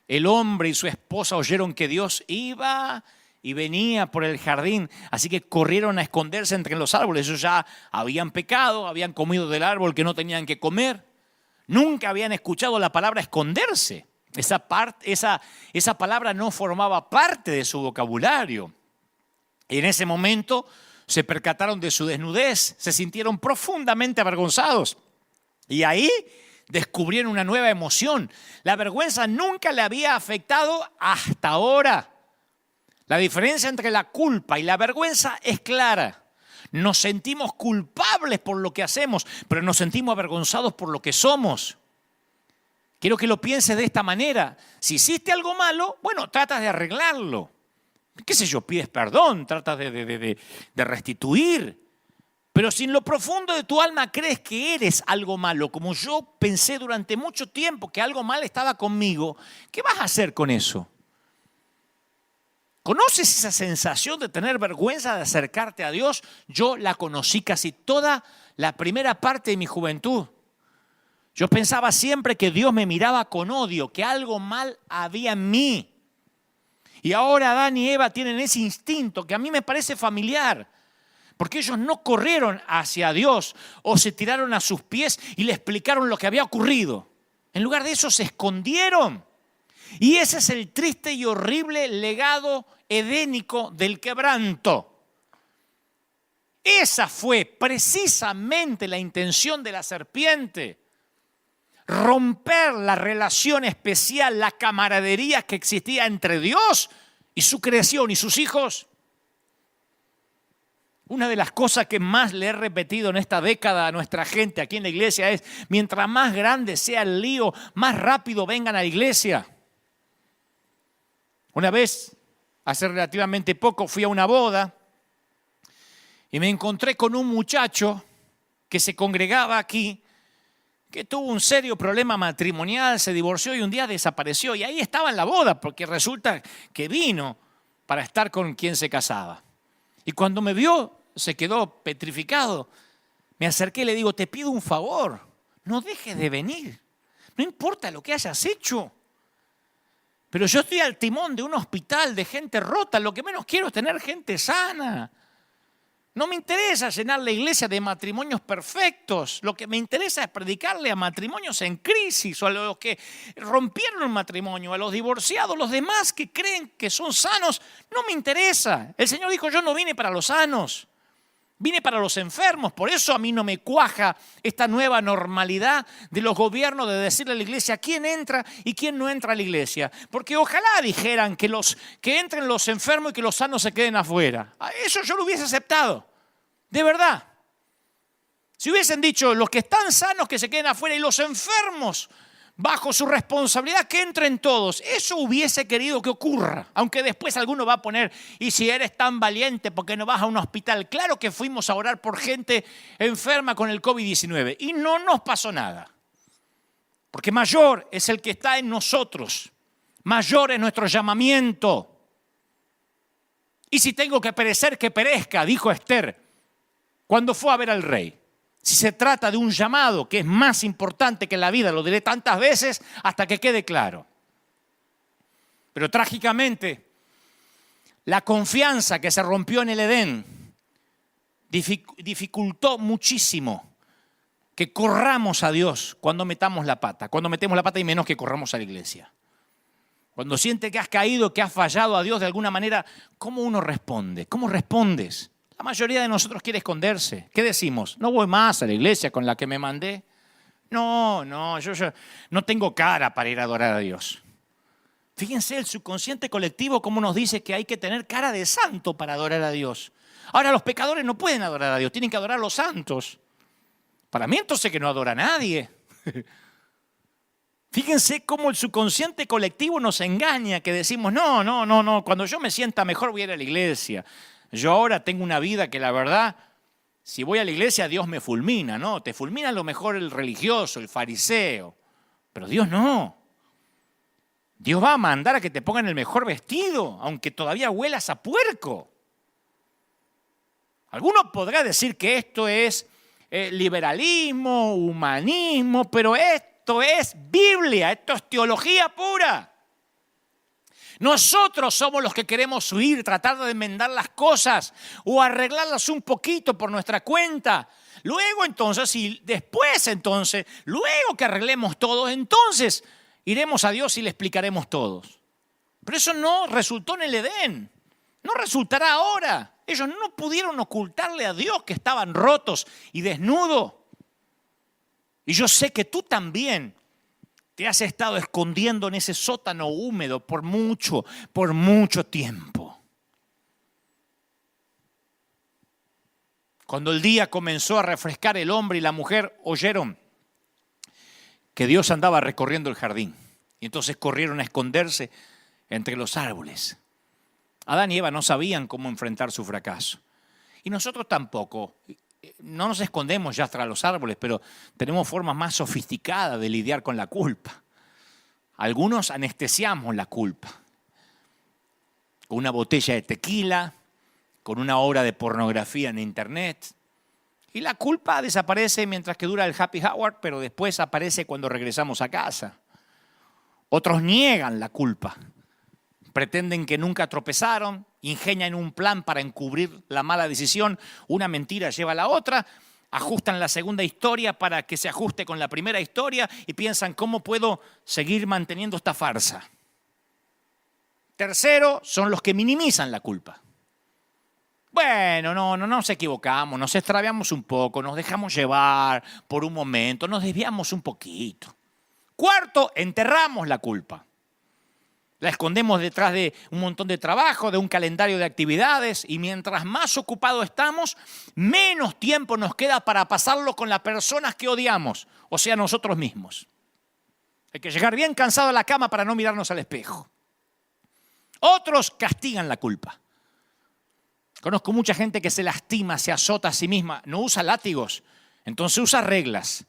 el hombre y su esposa oyeron que Dios iba y venía por el jardín, así que corrieron a esconderse entre los árboles. Ellos ya habían pecado, habían comido del árbol que no tenían que comer. Nunca habían escuchado la palabra esconderse. Esa palabra no formaba parte de su vocabulario. Y en ese momento se percataron de su desnudez, se sintieron profundamente avergonzados. Y ahí descubrieron una nueva emoción. La vergüenza nunca le había afectado hasta ahora. La diferencia entre la culpa y la vergüenza es clara. Nos sentimos culpables por lo que hacemos, pero nos sentimos avergonzados por lo que somos. Quiero que lo pienses de esta manera. Si hiciste algo malo, bueno, tratas de arreglarlo. ¿Qué sé yo? Pides perdón, tratas de restituir. Pero si en lo profundo de tu alma crees que eres algo malo, como yo pensé durante mucho tiempo que algo mal estaba conmigo, ¿qué vas a hacer con eso? ¿Conoces esa sensación de tener vergüenza de acercarte a Dios? Yo la conocí casi toda la primera parte de mi juventud. Yo pensaba siempre que Dios me miraba con odio, que algo mal había en mí. Y ahora Adán y Eva tienen ese instinto que a mí me parece familiar, porque ellos no corrieron hacia Dios o se tiraron a sus pies y le explicaron lo que había ocurrido. En lugar de eso se escondieron. Y ese es el triste y horrible legado edénico del quebranto. Esa fue precisamente la intención de la serpiente. Romper la relación especial, la camaradería que existía entre Dios y su creación y sus hijos. Una de las cosas que más le he repetido en esta década a nuestra gente aquí en la iglesia es: mientras más grande sea el lío, más rápido vengan a la iglesia. Una vez, hace relativamente poco, fui a una boda y me encontré con un muchacho que se congregaba aquí, que tuvo un serio problema matrimonial, se divorció y un día desapareció. Y ahí estaba en la boda, porque resulta que vino para estar con quien se casaba. Y cuando me vio, se quedó petrificado. Me acerqué y le digo: te pido un favor, no dejes de venir. No importa lo que hayas hecho. Pero yo estoy al timón de un hospital de gente rota. Lo que menos quiero es tener gente sana. No me interesa llenar la iglesia de matrimonios perfectos. Lo que me interesa es predicarle a matrimonios en crisis, o a los que rompieron el matrimonio, a los divorciados, los demás que creen que son sanos. No me interesa. El Señor dijo: yo no vine para los sanos, Vine para los enfermos, por eso a mí no me cuaja esta nueva normalidad de los gobiernos de decirle a la iglesia quién entra y quién no entra a la iglesia. Porque ojalá dijeran que entren los enfermos y que los sanos se queden afuera. A eso yo lo hubiese aceptado, de verdad. Si hubiesen dicho los que están sanos que se queden afuera y los enfermos bajo su responsabilidad que entren todos, eso hubiese querido que ocurra. Aunque después alguno va a poner, y si eres tan valiente, ¿por qué no vas a un hospital? Claro que fuimos a orar por gente enferma con el COVID-19 y no nos pasó nada. Porque mayor es el que está en nosotros, mayor es nuestro llamamiento. Y si tengo que perecer, que perezca, dijo Esther cuando fue a ver al rey. Si se trata de un llamado que es más importante que la vida, lo diré tantas veces hasta que quede claro. Pero trágicamente, la confianza que se rompió en el Edén dificultó muchísimo que corramos a Dios cuando metamos la pata. Cuando metemos la pata y menos que corramos a la iglesia. Cuando sientes que has caído, que has fallado a Dios de alguna manera, ¿cómo uno responde? ¿Cómo respondes? La mayoría de nosotros quiere esconderse. ¿Qué decimos? No voy más a la iglesia con la que me mandé. No, yo no tengo cara para ir a adorar a Dios. Fíjense el subconsciente colectivo cómo nos dice que hay que tener cara de santo para adorar a Dios. Ahora los pecadores no pueden adorar a Dios, tienen que adorar a los santos. Para mí entonces que no adora a nadie. Fíjense cómo el subconsciente colectivo nos engaña, que decimos, no, cuando yo me sienta mejor voy a ir a la iglesia. Yo ahora tengo una vida que la verdad, si voy a la iglesia Dios me fulmina, ¿no? Te fulmina a lo mejor el religioso, el fariseo, pero Dios no. Dios va a mandar a que te pongan el mejor vestido, aunque todavía huelas a puerco. Alguno podrá decir que esto es liberalismo, humanismo, pero esto es Biblia, esto es teología pura. Nosotros somos los que queremos huir, tratar de enmendar las cosas o arreglarlas un poquito por nuestra cuenta. Luego entonces, luego que arreglemos todo, entonces iremos a Dios y le explicaremos todos. Pero eso no resultó en el Edén, no resultará ahora. Ellos no pudieron ocultarle a Dios que estaban rotos y desnudos. Y yo sé que tú también te has estado escondiendo en ese sótano húmedo por mucho tiempo. Cuando el día comenzó a refrescar, el hombre y la mujer oyeron que Dios andaba recorriendo el jardín. Y entonces corrieron a esconderse entre los árboles. Adán y Eva no sabían cómo enfrentar su fracaso. Y nosotros tampoco. No nos escondemos ya tras los árboles, pero tenemos formas más sofisticadas de lidiar con la culpa. Algunos anestesiamos la culpa. Con una botella de tequila, con una obra de pornografía en internet. Y la culpa desaparece mientras que dura el happy hour, pero después aparece cuando regresamos a casa. Otros niegan la culpa. Pretenden que nunca tropezaron, ingenian un plan para encubrir la mala decisión, una mentira lleva a la otra, ajustan la segunda historia para que se ajuste con la primera historia y piensan cómo puedo seguir manteniendo esta farsa. Tercero, son los que minimizan la culpa. Bueno, no nos equivocamos, nos extraviamos un poco, nos dejamos llevar por un momento, nos desviamos un poquito. Cuarto, enterramos la culpa. La escondemos detrás de un montón de trabajo, de un calendario de actividades y mientras más ocupados estamos, menos tiempo nos queda para pasarlo con las personas que odiamos, o sea, nosotros mismos. Hay que llegar bien cansado a la cama para no mirarnos al espejo. Otros castigan la culpa. Conozco mucha gente que se lastima, se azota a sí misma, no usa látigos, entonces usa reglas.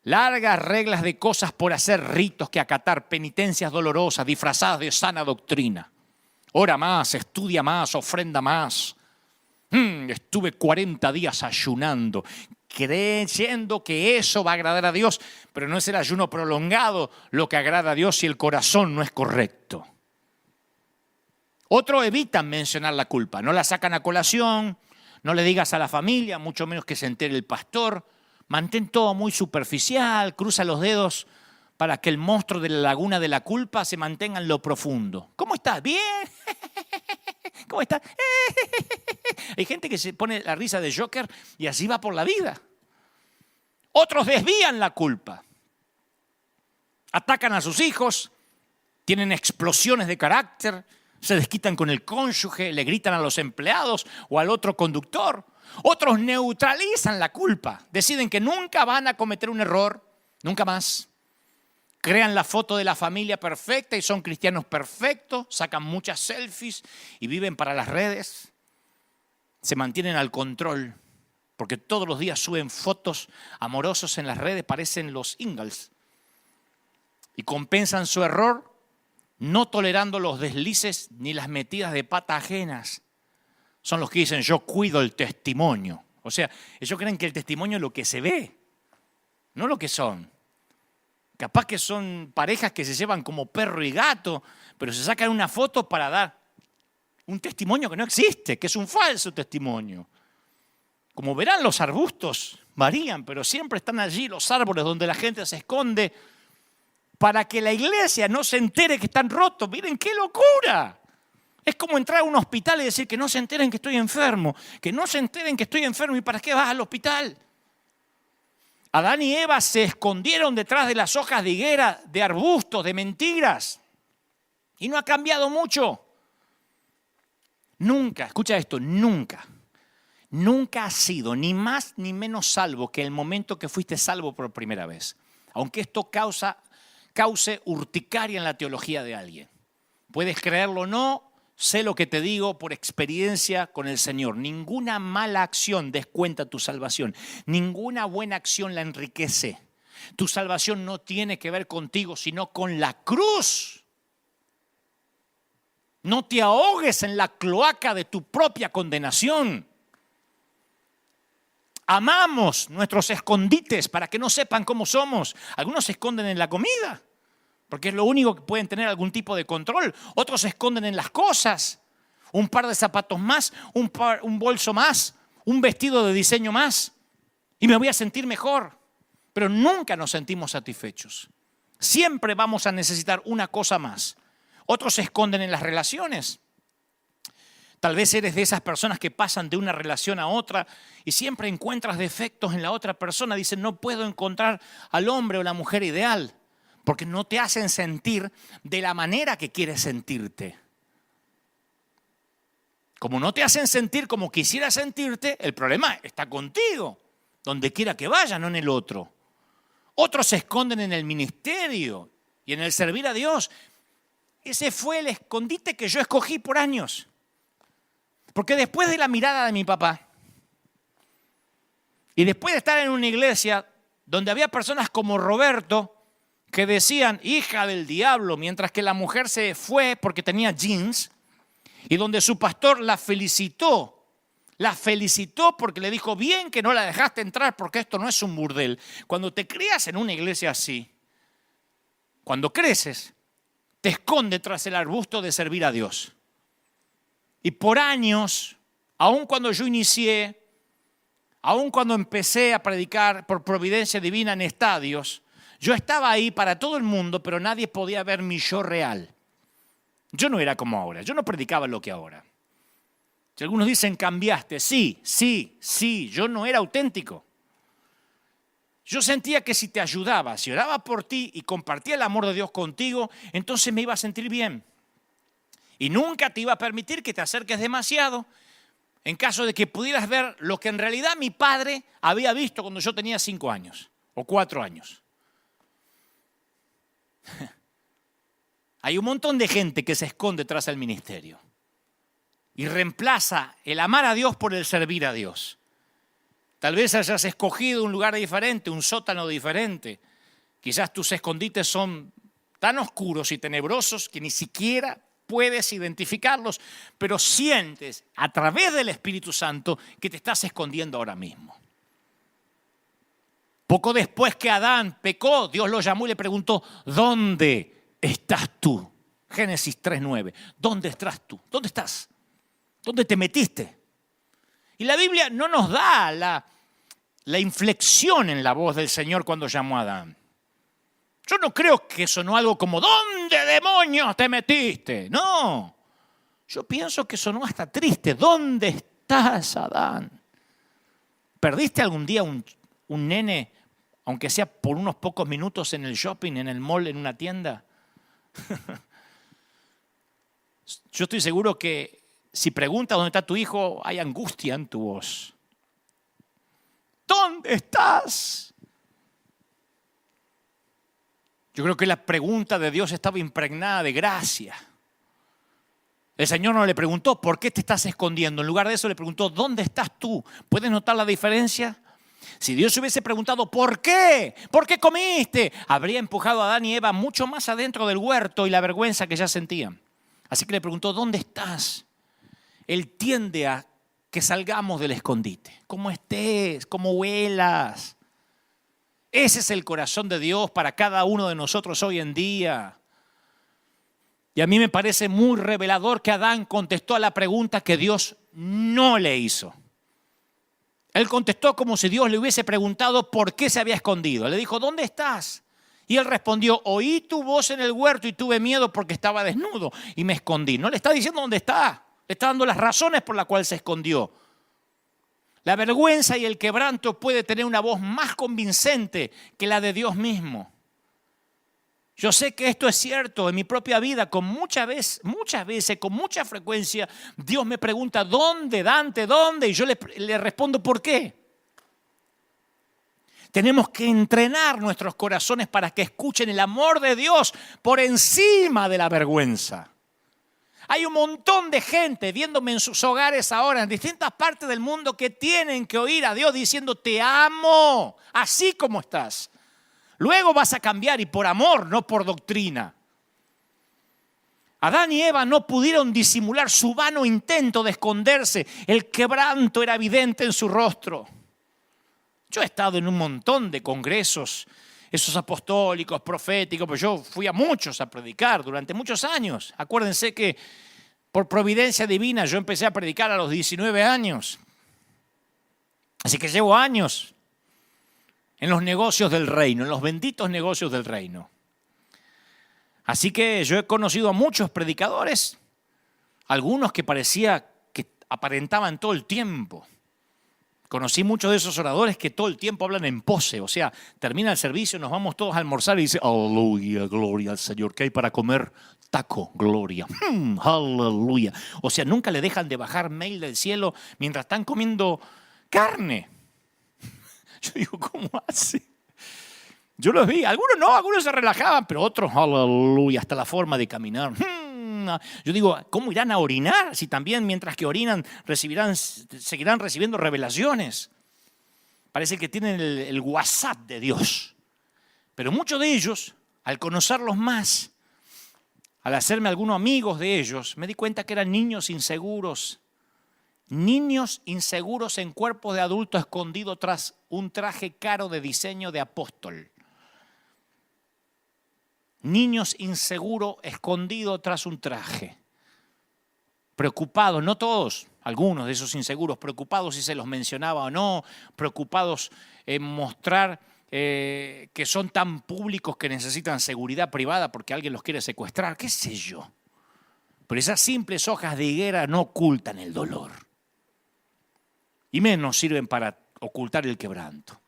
Largas reglas de cosas por hacer, ritos que acatar, penitencias dolorosas, disfrazadas de sana doctrina. Ora más, estudia más, ofrenda más. Estuve 40 días ayunando, creyendo que eso va a agradar a Dios, pero no es el ayuno prolongado lo que agrada a Dios si el corazón no es correcto. Otros evitan mencionar la culpa, no la sacan a colación, no le digas a la familia, mucho menos que se entere el pastor. Mantén todo muy superficial, cruza los dedos para que el monstruo de la laguna de la culpa se mantenga en lo profundo. ¿Cómo estás? ¿Bien? ¿Cómo está? Hay gente que se pone la risa de Joker y así va por la vida. Otros desvían la culpa. Atacan a sus hijos, tienen explosiones de carácter, se desquitan con el cónyuge, le gritan a los empleados o al otro conductor. Otros neutralizan la culpa, deciden que nunca van a cometer un error, nunca más. Crean la foto de la familia perfecta y son cristianos perfectos, sacan muchas selfies y viven para las redes. Se mantienen al control porque todos los días suben fotos amorosos en las redes, parecen los Ingalls. Y compensan su error no tolerando los deslices ni las metidas de pata ajenas. Son los que dicen, yo cuido el testimonio. O sea, ellos creen que el testimonio es lo que se ve, no lo que son. Capaz que son parejas que se llevan como perro y gato, pero se sacan una foto para dar un testimonio que no existe, que es un falso testimonio. Como verán, los arbustos varían, pero siempre están allí los árboles donde la gente se esconde para que la iglesia no se entere que están rotos. Miren qué locura. Es como entrar a un hospital y decir que no se enteren que estoy enfermo, que no se enteren que estoy enfermo. ¿Y para qué vas al hospital? Adán y Eva se escondieron detrás de las hojas de higuera, de arbustos, de mentiras. Y no ha cambiado mucho. Nunca, escucha esto, nunca has sido ni más ni menos salvo que el momento que fuiste salvo por primera vez. Aunque esto cause urticaria en la teología de alguien. Puedes creerlo o no. Sé lo que te digo por experiencia con el Señor. Ninguna mala acción descuenta tu salvación. Ninguna buena acción la enriquece. Tu salvación no tiene que ver contigo, sino con la cruz. No te ahogues en la cloaca de tu propia condenación. Amamos nuestros escondites para que no sepan cómo somos. Algunos se esconden en la comida, porque es lo único que pueden tener algún tipo de control. Otros se esconden en las cosas. Un par de zapatos más, un bolso más, un vestido de diseño más. Y me voy a sentir mejor. Pero nunca nos sentimos satisfechos. Siempre vamos a necesitar una cosa más. Otros se esconden en las relaciones. Tal vez eres de esas personas que pasan de una relación a otra y siempre encuentras defectos en la otra persona. Dicen, no puedo encontrar al hombre o la mujer ideal. Porque no te hacen sentir de la manera que quieres sentirte. Como no te hacen sentir como quisieras sentirte, el problema está contigo, donde quiera que vaya, no en el otro. Otros se esconden en el ministerio y en el servir a Dios. Ese fue el escondite que yo escogí por años. Porque después de la mirada de mi papá y después de estar en una iglesia donde había personas como Roberto, que decían, hija del diablo, mientras que la mujer se fue porque tenía jeans, y donde su pastor la felicitó porque le dijo, bien que no la dejaste entrar porque esto no es un burdel. Cuando te crías en una iglesia así, cuando creces, te escondes tras el arbusto de servir a Dios. Y por años, aun cuando yo inicié, aun cuando empecé a predicar por providencia divina en estadios, yo estaba ahí para todo el mundo, pero nadie podía ver mi yo real. Yo no era como ahora, yo no predicaba lo que ahora. Si algunos dicen cambiaste, sí, yo no era auténtico. Yo sentía que si te ayudaba, si oraba por ti y compartía el amor de Dios contigo, entonces me iba a sentir bien. Y nunca te iba a permitir que te acerques demasiado en caso de que pudieras ver lo que en realidad mi padre había visto cuando yo tenía 5 años o 4 años. Hay un montón de gente que se esconde tras el ministerio y reemplaza el amar a Dios por el servir a Dios. Tal vez hayas escogido un lugar diferente, un sótano diferente. Quizás tus escondites son tan oscuros y tenebrosos que ni siquiera puedes identificarlos, pero sientes a través del Espíritu Santo que te estás escondiendo ahora mismo. Poco después que Adán pecó, Dios lo llamó y le preguntó, ¿dónde estás tú? Génesis 3:9. ¿Dónde estás tú? ¿Dónde estás? ¿Dónde te metiste? Y la Biblia no nos da la inflexión en la voz del Señor cuando llamó a Adán. Yo no creo que sonó algo como, ¿dónde demonios te metiste? No. Yo pienso que sonó hasta triste. ¿Dónde estás, Adán? ¿Perdiste algún día un nene, aunque sea por unos pocos minutos en el shopping, en el mall, en una tienda? Yo estoy seguro que si preguntas dónde está tu hijo, hay angustia en tu voz. ¿Dónde estás? Yo creo que la pregunta de Dios estaba impregnada de gracia. El Señor no le preguntó, ¿por qué te estás escondiendo? En lugar de eso le preguntó, ¿dónde estás tú? ¿Puedes notar la diferencia? Si Dios hubiese preguntado, ¿por qué? ¿Por qué comiste? Habría empujado a Adán y Eva mucho más adentro del huerto y la vergüenza que ya sentían. Así que le preguntó, ¿dónde estás? Él tiende a que salgamos del escondite. ¿Cómo estés? ¿Cómo huelas? Ese es el corazón de Dios para cada uno de nosotros hoy en día. Y a mí me parece muy revelador que Adán contestó a la pregunta que Dios no le hizo. Él contestó como si Dios le hubiese preguntado por qué se había escondido. Le dijo, ¿dónde estás? Y él respondió, oí tu voz en el huerto y tuve miedo porque estaba desnudo y me escondí. No le está diciendo dónde está, le está dando las razones por las cuales se escondió. La vergüenza y el quebranto puede tener una voz más convincente que la de Dios mismo. Yo sé que esto es cierto en mi propia vida, muchas veces, con mucha frecuencia, Dios me pregunta, ¿dónde, Dante? ¿Dónde? Y yo le respondo, ¿por qué? Tenemos que entrenar nuestros corazones para que escuchen el amor de Dios por encima de la vergüenza. Hay un montón de gente viéndome en sus hogares ahora, en distintas partes del mundo, que tienen que oír a Dios diciendo, te amo, así como estás. Luego vas a cambiar y por amor, no por doctrina. Adán y Eva no pudieron disimular su vano intento de esconderse. El quebranto era evidente en su rostro. Yo he estado en un montón de congresos, esos apostólicos, proféticos, pero yo fui a muchos a predicar durante muchos años. Acuérdense que por providencia divina yo empecé a predicar a los 19 años. Así que llevo años en los negocios del reino, en los benditos negocios del reino. Así que yo he conocido a muchos predicadores, algunos que parecía que aparentaban todo el tiempo. Conocí muchos de esos oradores que todo el tiempo hablan en pose, o sea, termina el servicio, nos vamos todos a almorzar y dice, aleluya, gloria al Señor, ¿qué hay para comer? Taco, gloria, aleluya. O sea, nunca le dejan de bajar mail del cielo mientras están comiendo carne. Yo digo, ¿cómo hace? Yo los vi, algunos se relajaban, pero otros, aleluya, hasta la forma de caminar. Yo digo, ¿cómo irán a orinar si también mientras que orinan seguirán recibiendo revelaciones? Parece que tienen el WhatsApp de Dios. Pero muchos de ellos, al conocerlos más, al hacerme algunos amigos de ellos, me di cuenta que eran niños inseguros. Niños inseguros en cuerpos de adulto escondidos tras un traje caro de diseño de apóstol. Niños inseguros escondidos tras un traje. Preocupados, no todos, algunos de esos inseguros, preocupados si se los mencionaba o no, preocupados en mostrar que son tan públicos que necesitan seguridad privada porque alguien los quiere secuestrar, qué sé yo. Pero esas simples hojas de higuera no ocultan el dolor. Y menos sirven para ocultar el quebranto.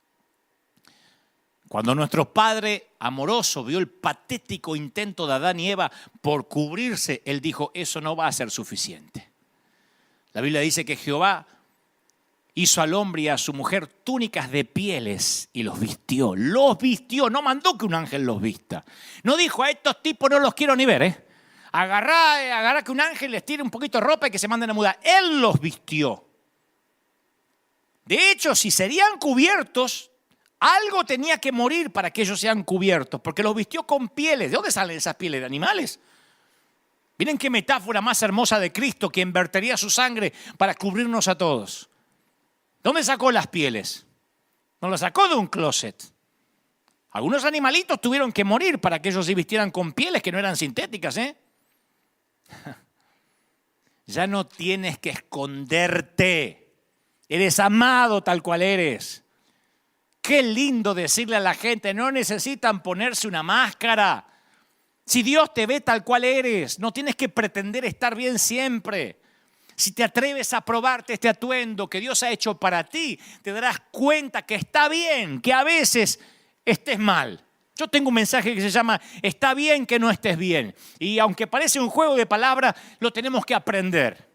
Cuando nuestro Padre amoroso vio el patético intento de Adán y Eva por cubrirse, Él dijo, eso no va a ser suficiente. La Biblia dice que Jehová hizo al hombre y a su mujer túnicas de pieles y los vistió. Los vistió, no mandó que un ángel los vista. No dijo, a estos tipos no los quiero ni ver. Agarrá que un ángel les tire un poquito de ropa y que se manden a mudar. Él los vistió. De hecho, si serían cubiertos, algo tenía que morir para que ellos sean cubiertos, porque los vistió con pieles. ¿De dónde salen esas pieles? ¿De animales? Miren qué metáfora más hermosa de Cristo, quien vertería su sangre para cubrirnos a todos. ¿Dónde sacó las pieles? No las sacó de un closet. Algunos animalitos tuvieron que morir para que ellos se vistieran con pieles que no eran sintéticas, Ya no tienes que esconderte. Eres amado tal cual eres. Qué lindo decirle a la gente, no necesitan ponerse una máscara. Si Dios te ve tal cual eres, no tienes que pretender estar bien siempre. Si te atreves a probarte este atuendo que Dios ha hecho para ti, te darás cuenta que está bien, que a veces estés mal. Yo tengo un mensaje que se llama "Está bien que no estés bien". Y aunque parece un juego de palabras, lo tenemos que aprender.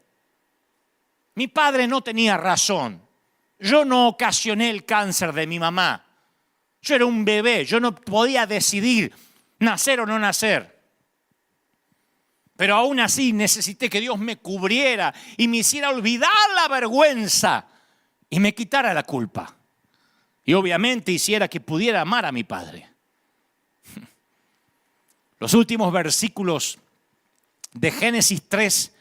Mi padre no tenía razón. Yo no ocasioné el cáncer de mi mamá. Yo era un bebé, yo no podía decidir nacer o no nacer. Pero aún así necesité que Dios me cubriera y me hiciera olvidar la vergüenza y me quitara la culpa. Y obviamente hiciera que pudiera amar a mi padre. Los últimos versículos de Génesis 3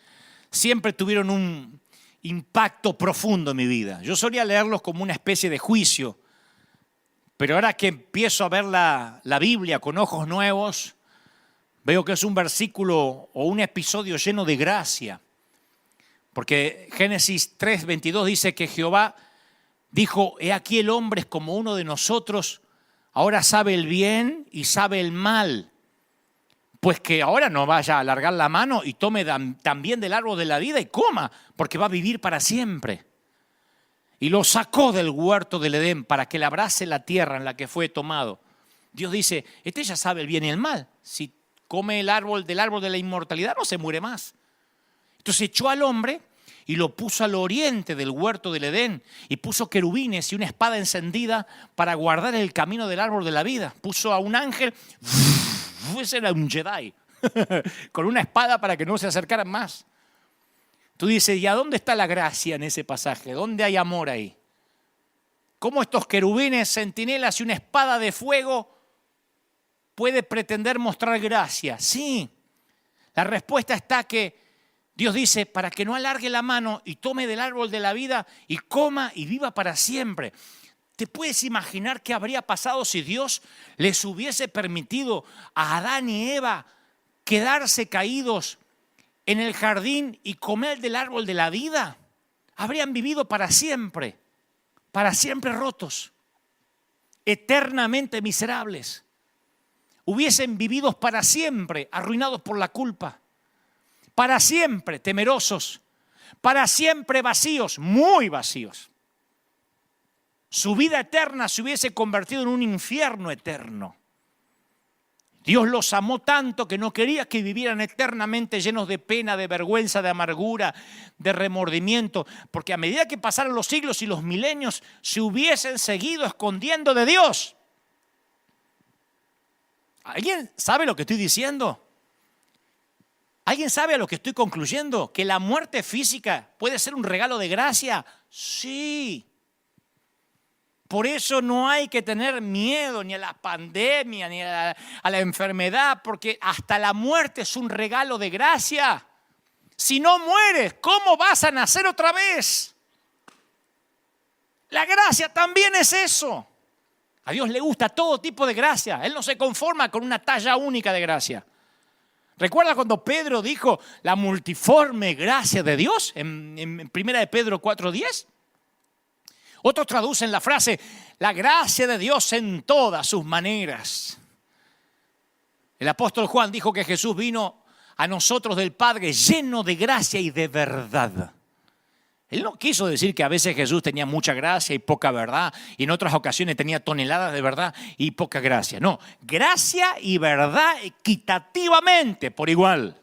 siempre tuvieron un impacto profundo en mi vida. Yo solía leerlos como una especie de juicio, pero ahora que empiezo a ver la Biblia con ojos nuevos, veo que es un versículo o un episodio lleno de gracia. Porque Génesis 3:22 dice que Jehová dijo: he aquí el hombre es como uno de nosotros, ahora sabe el bien y sabe el mal. Pues que ahora no vaya a alargar la mano y tome también del árbol de la vida y coma, porque va a vivir para siempre. Y lo sacó del huerto del Edén para que labrase la tierra en la que fue tomado. Dios dice, este ya sabe el bien y el mal. Si come del árbol de la inmortalidad, no se muere más. Entonces echó al hombre y lo puso al oriente del huerto del Edén y puso querubines y una espada encendida para guardar el camino del árbol de la vida. Puso a un ángel, ese era un Jedi, con una espada para que no se acercaran más. Tú dices, ¿y a dónde está la gracia en ese pasaje? ¿Dónde hay amor ahí? ¿Cómo estos querubines, centinelas y una espada de fuego puede pretender mostrar gracia? Sí, la respuesta está que Dios dice, para que no alargue la mano y tome del árbol de la vida y coma y viva para siempre. ¿Te puedes imaginar qué habría pasado si Dios les hubiese permitido a Adán y Eva quedarse caídos en el jardín y comer del árbol de la vida? Habrían vivido para siempre rotos, eternamente miserables. Hubiesen vivido para siempre arruinados por la culpa, para siempre temerosos, para siempre vacíos, muy vacíos. Su vida eterna se hubiese convertido en un infierno eterno. Dios los amó tanto que no quería que vivieran eternamente llenos de pena, de vergüenza, de amargura, de remordimiento, porque a medida que pasaran los siglos y los milenios, se hubiesen seguido escondiendo de Dios. ¿Alguien sabe lo que estoy diciendo? ¿Alguien sabe a lo que estoy concluyendo? ¿Que la muerte física puede ser un regalo de gracia? Sí. Por eso no hay que tener miedo ni a la pandemia, ni a la enfermedad, porque hasta la muerte es un regalo de gracia. Si no mueres, ¿cómo vas a nacer otra vez? La gracia también es eso. A Dios le gusta todo tipo de gracia. Él no se conforma con una talla única de gracia. ¿Recuerda cuando Pedro dijo la multiforme gracia de Dios en 1 de Pedro 4:10? Otros traducen la frase, la gracia de Dios en todas sus maneras. El apóstol Juan dijo que Jesús vino a nosotros del Padre lleno de gracia y de verdad. Él no quiso decir que a veces Jesús tenía mucha gracia y poca verdad, y en otras ocasiones tenía toneladas de verdad y poca gracia. No, gracia y verdad equitativamente, por igual.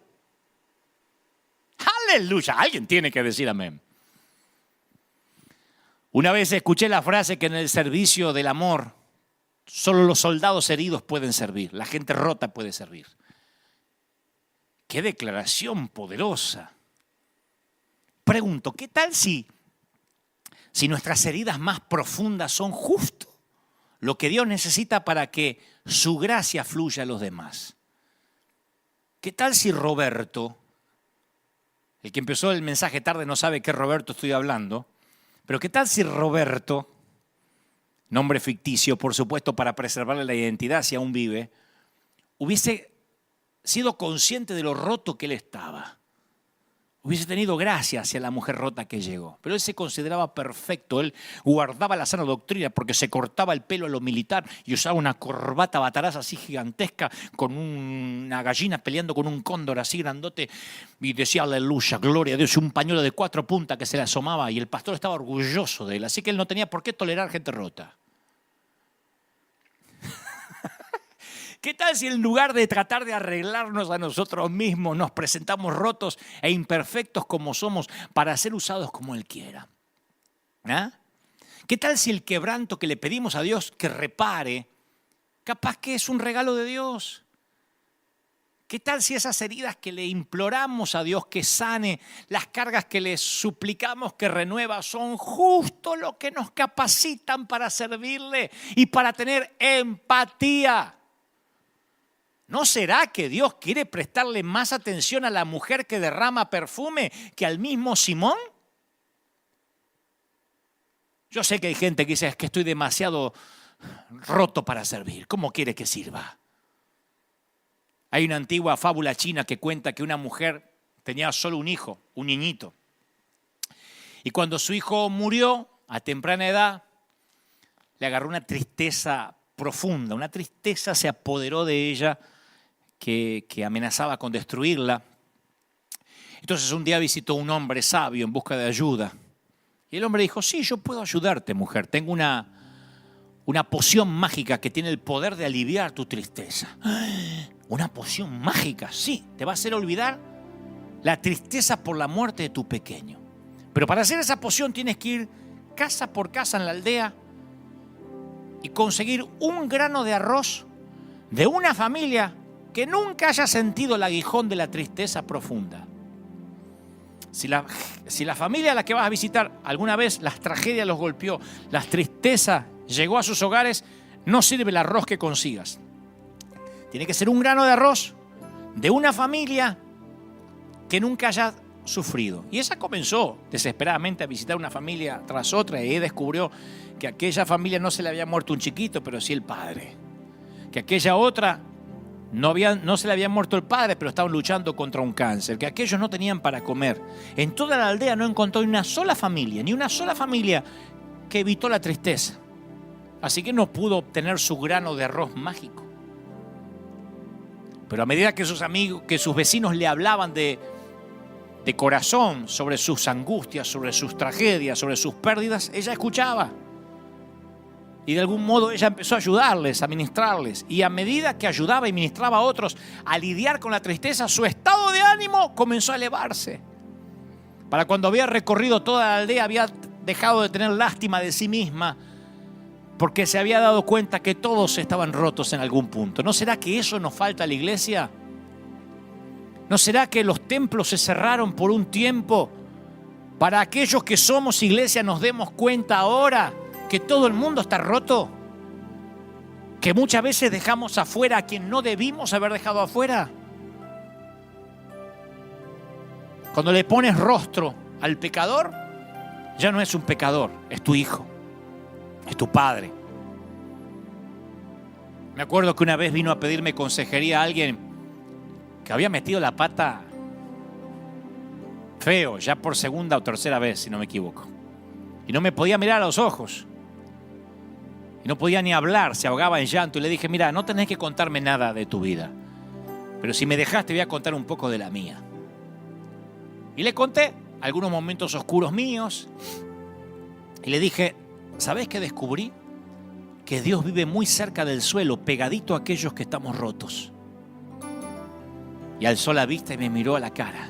¡Aleluya! Alguien tiene que decir amén. Una vez escuché la frase que en el servicio del amor solo los soldados heridos pueden servir, la gente rota puede servir. ¡Qué declaración poderosa! Pregunto, ¿qué tal si nuestras heridas más profundas son justo lo que Dios necesita para que su gracia fluya a los demás? ¿Qué tal si Roberto, el que empezó el mensaje tarde no sabe qué Roberto estoy hablando, pero qué tal si Roberto, nombre ficticio por supuesto para preservarle la identidad si aún vive, hubiese sido consciente de lo roto que él estaba? hubiese tenido gracia hacia la mujer rota que llegó. Pero él se consideraba perfecto, él guardaba la sana doctrina porque se cortaba el pelo a lo militar y usaba una corbata bataraza así gigantesca con una gallina peleando con un cóndor así grandote y decía aleluya, gloria a Dios, y un pañuelo de 4 puntas que se le asomaba y el pastor estaba orgulloso de él, así que él no tenía por qué tolerar gente rota. ¿Qué tal si en lugar de tratar de arreglarnos a nosotros mismos, nos presentamos rotos e imperfectos como somos para ser usados como Él quiera? ¿Ah? ¿Qué tal si el quebranto que le pedimos a Dios que repare, capaz que es un regalo de Dios? ¿Qué tal si esas heridas que le imploramos a Dios que sane, las cargas que le suplicamos que renueva, son justo lo que nos capacitan para servirle y para tener empatía? ¿No será que Dios quiere prestarle más atención a la mujer que derrama perfume que al mismo Simón? Yo sé que hay gente que dice, es que estoy demasiado roto para servir. ¿Cómo quiere que sirva? Hay una antigua fábula china que cuenta que una mujer tenía solo un hijo, un niñito. Y cuando su hijo murió a temprana edad, le agarró una tristeza profunda. Una tristeza se apoderó de ella que amenazaba con destruirla. Entonces un día visitó a un hombre sabio en busca de ayuda. Y el hombre dijo, sí, yo puedo ayudarte, mujer. Tengo una poción mágica que tiene el poder de aliviar tu tristeza. ¿Una poción mágica? Sí, te va a hacer olvidar la tristeza por la muerte de tu pequeño. Pero para hacer esa poción tienes que ir casa por casa en la aldea y conseguir un grano de arroz de una familia que nunca haya sentido el aguijón de la tristeza profunda. Si la familia a la que vas a visitar alguna vez las tragedias los golpeó, las tristezas llegó a sus hogares, no sirve el arroz que consigas. Tiene que ser un grano de arroz de una familia que nunca haya sufrido. Y esa comenzó desesperadamente a visitar una familia tras otra y descubrió que a aquella familia no se le había muerto un chiquito, pero sí el padre. Que aquella otra no se le había muerto el padre, pero estaban luchando contra un cáncer. Que aquellos no tenían para comer. En toda la aldea no encontró ni una sola familia que evitó la tristeza. Así que no pudo obtener su grano de arroz mágico. Pero a medida que sus vecinos le hablaban de corazón sobre sus angustias, sobre sus tragedias, sobre sus pérdidas, ella escuchaba. Y de algún modo ella empezó a ayudarles, a ministrarles. Y a medida que ayudaba y ministraba a otros a lidiar con la tristeza, su estado de ánimo comenzó a elevarse. Para cuando había recorrido toda la aldea, había dejado de tener lástima de sí misma, porque se había dado cuenta que todos estaban rotos en algún punto. ¿No será que eso nos falta a la iglesia? ¿No será que los templos se cerraron por un tiempo para aquellos que somos iglesia nos demos cuenta ahora que todo el mundo está roto? Que muchas veces dejamos afuera a quien no debimos haber dejado afuera. Cuando le pones rostro al pecador, ya no es un pecador, es tu hijo, es tu padre. Me acuerdo que una vez vino a pedirme consejería a alguien que había metido la pata feo, ya por segunda o tercera vez, si no me equivoco. Y no me podía mirar a los ojos. Y no podía ni hablar, se ahogaba en llanto. Y le dije, mira, no tenés que contarme nada de tu vida, pero si me dejás te voy a contar un poco de la mía. Y le conté algunos momentos oscuros míos. Y le dije, ¿sabés qué descubrí? Que Dios vive muy cerca del suelo, pegadito a aquellos que estamos rotos. Y alzó la vista y me miró a la cara.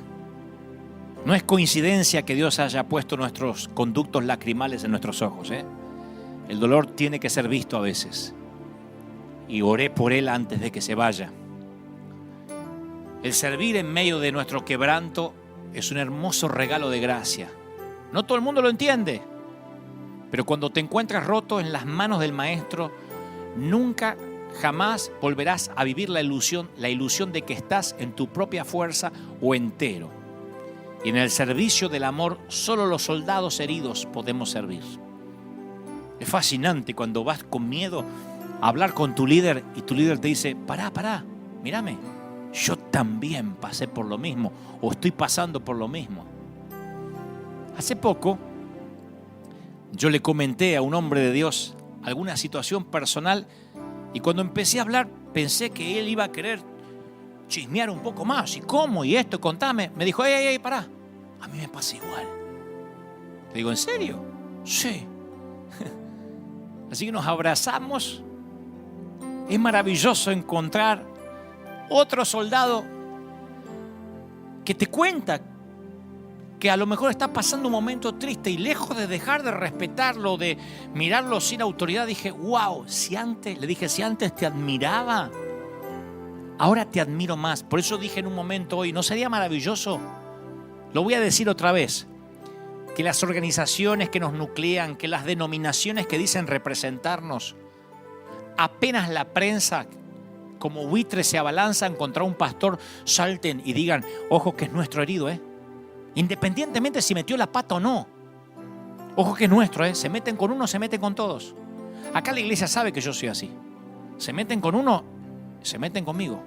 No es coincidencia que Dios haya puesto nuestros conductos lacrimales en nuestros ojos, ¿eh? El dolor tiene que ser visto a veces. Y oré por él antes de que se vaya. El servir en medio de nuestro quebranto es un hermoso regalo de gracia. No todo el mundo lo entiende, pero cuando te encuentras roto en las manos del Maestro, nunca, jamás volverás a vivir la ilusión de que estás en tu propia fuerza o entero. Y en el servicio del amor, solo los soldados heridos podemos servir. Es fascinante cuando vas con miedo a hablar con tu líder y tu líder te dice, pará, mírame. yo también pasé por lo mismo o estoy pasando por lo mismo. Hace poco yo le comenté a un hombre de Dios alguna situación personal y cuando empecé a hablar pensé que él iba a querer chismear un poco más. ¿Y cómo? ¿Y esto? Contame. Me dijo, ey, pará. A mí me pasa igual. Le digo, ¿en serio? Sí. Así que nos abrazamos. Es maravilloso encontrar otro soldado que te cuenta que a lo mejor está pasando un momento triste y lejos de dejar de respetarlo, de mirarlo sin autoridad, dije, wow, si antes te admiraba, ahora te admiro más. Por eso dije en un momento hoy, ¿no sería maravilloso? Lo voy a decir otra vez, que las organizaciones que nos nuclean, que las denominaciones que dicen representarnos, apenas la prensa como buitres se abalanzan contra un pastor, salten y digan, ojo que es nuestro herido, independientemente si metió la pata o no. Ojo que es nuestro, se meten con uno, se meten con todos. Acá la iglesia sabe que yo soy así. Se meten con uno, se meten conmigo.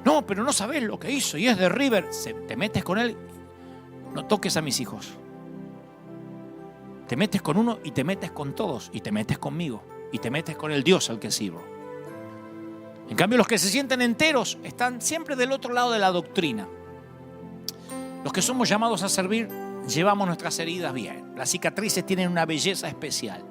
No, pero no sabés lo que hizo y es de River. Te metes con él, no toques a mis hijos. Te metes con uno y te metes con todos. Y te metes conmigo. Y te metes con el Dios al que sirvo. En cambio, los que se sienten enteros están siempre del otro lado de la doctrina. Los que somos llamados a servir, llevamos nuestras heridas bien. Las cicatrices tienen una belleza especial.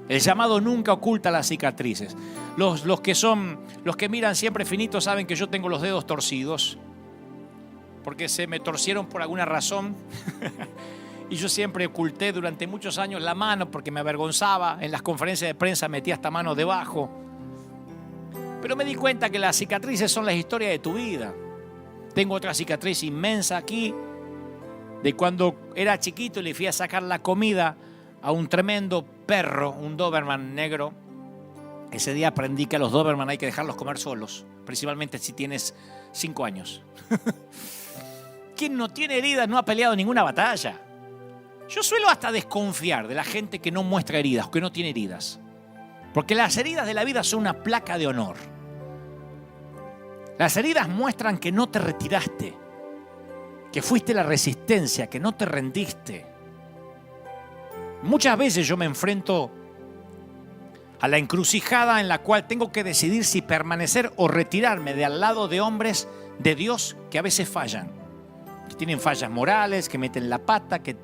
El llamado nunca oculta las cicatrices. Los que miran siempre finito saben que yo tengo los dedos torcidos. Porque se me torcieron por alguna razón. Y yo siempre oculté durante muchos años la mano porque me avergonzaba. En las conferencias de prensa metía esta mano debajo. Pero me di cuenta que las cicatrices son las historias de tu vida. Tengo otra cicatriz inmensa aquí de cuando era chiquito y le fui a sacar la comida a un tremendo perro, un Doberman negro. Ese día aprendí que a los Doberman hay que dejarlos comer solos, principalmente si tienes 5 años. Quien no tiene heridas no ha peleado ninguna batalla. Yo suelo hasta desconfiar de la gente que no muestra heridas o que no tiene heridas. Porque las heridas de la vida son una placa de honor. Las heridas muestran que no te retiraste, que fuiste la resistencia, que no te rendiste. Muchas veces yo me enfrento a la encrucijada en la cual tengo que decidir si permanecer o retirarme de al lado de hombres de Dios que a veces fallan, que tienen fallas morales, que meten la pata, que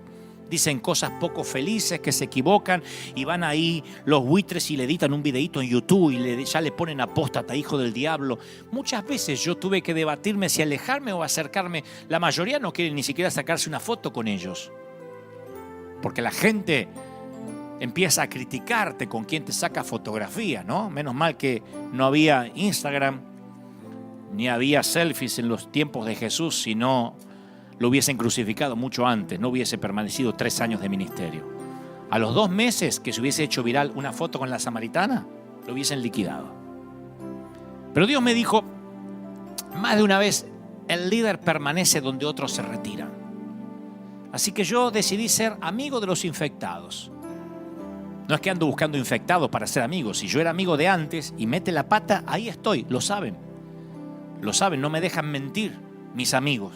dicen cosas poco felices, que se equivocan y van ahí los buitres y le editan un videíto en YouTube y ya le ponen apóstata, hijo del diablo. Muchas veces yo tuve que debatirme si alejarme o acercarme. La mayoría no quiere ni siquiera sacarse una foto con ellos. Porque la gente empieza a criticarte con quien te saca fotografía, ¿no? Menos mal que no había Instagram, ni había selfies en los tiempos de Jesús, sino lo hubiesen crucificado mucho antes, no hubiese permanecido 3 años de ministerio. A los 2 meses que se hubiese hecho viral una foto con la samaritana, lo hubiesen liquidado. Pero Dios me dijo, más de una vez, el líder permanece donde otros se retiran. Así que yo decidí ser amigo de los infectados. No es que ando buscando infectados para ser amigos. Si yo era amigo de antes y mete la pata, ahí estoy, lo saben. Lo saben, no me dejan mentir mis amigos.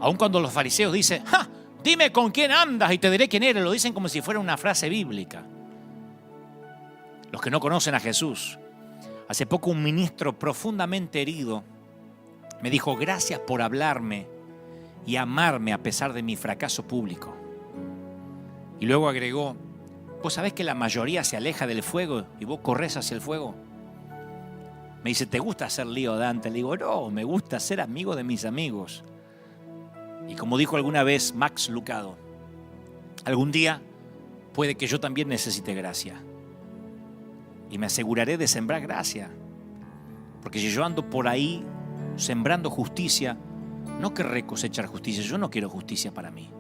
Aun cuando los fariseos dicen, ¡ja! Dime con quién andas y te diré quién eres. Lo dicen como si fuera una frase bíblica. Los que no conocen a Jesús. Hace poco un ministro profundamente herido me dijo, gracias por hablarme y amarme a pesar de mi fracaso público. Y luego agregó, ¿vos sabés que la mayoría se aleja del fuego y vos corres hacia el fuego? Me dice, ¿te gusta hacer lío, Dante? Le digo, no, me gusta ser amigo de mis amigos. Y como dijo alguna vez Max Lucado, algún día puede que yo también necesite gracia. Y me aseguraré de sembrar gracia. Porque si yo ando por ahí sembrando justicia, no querré cosechar justicia. Yo no quiero justicia para mí.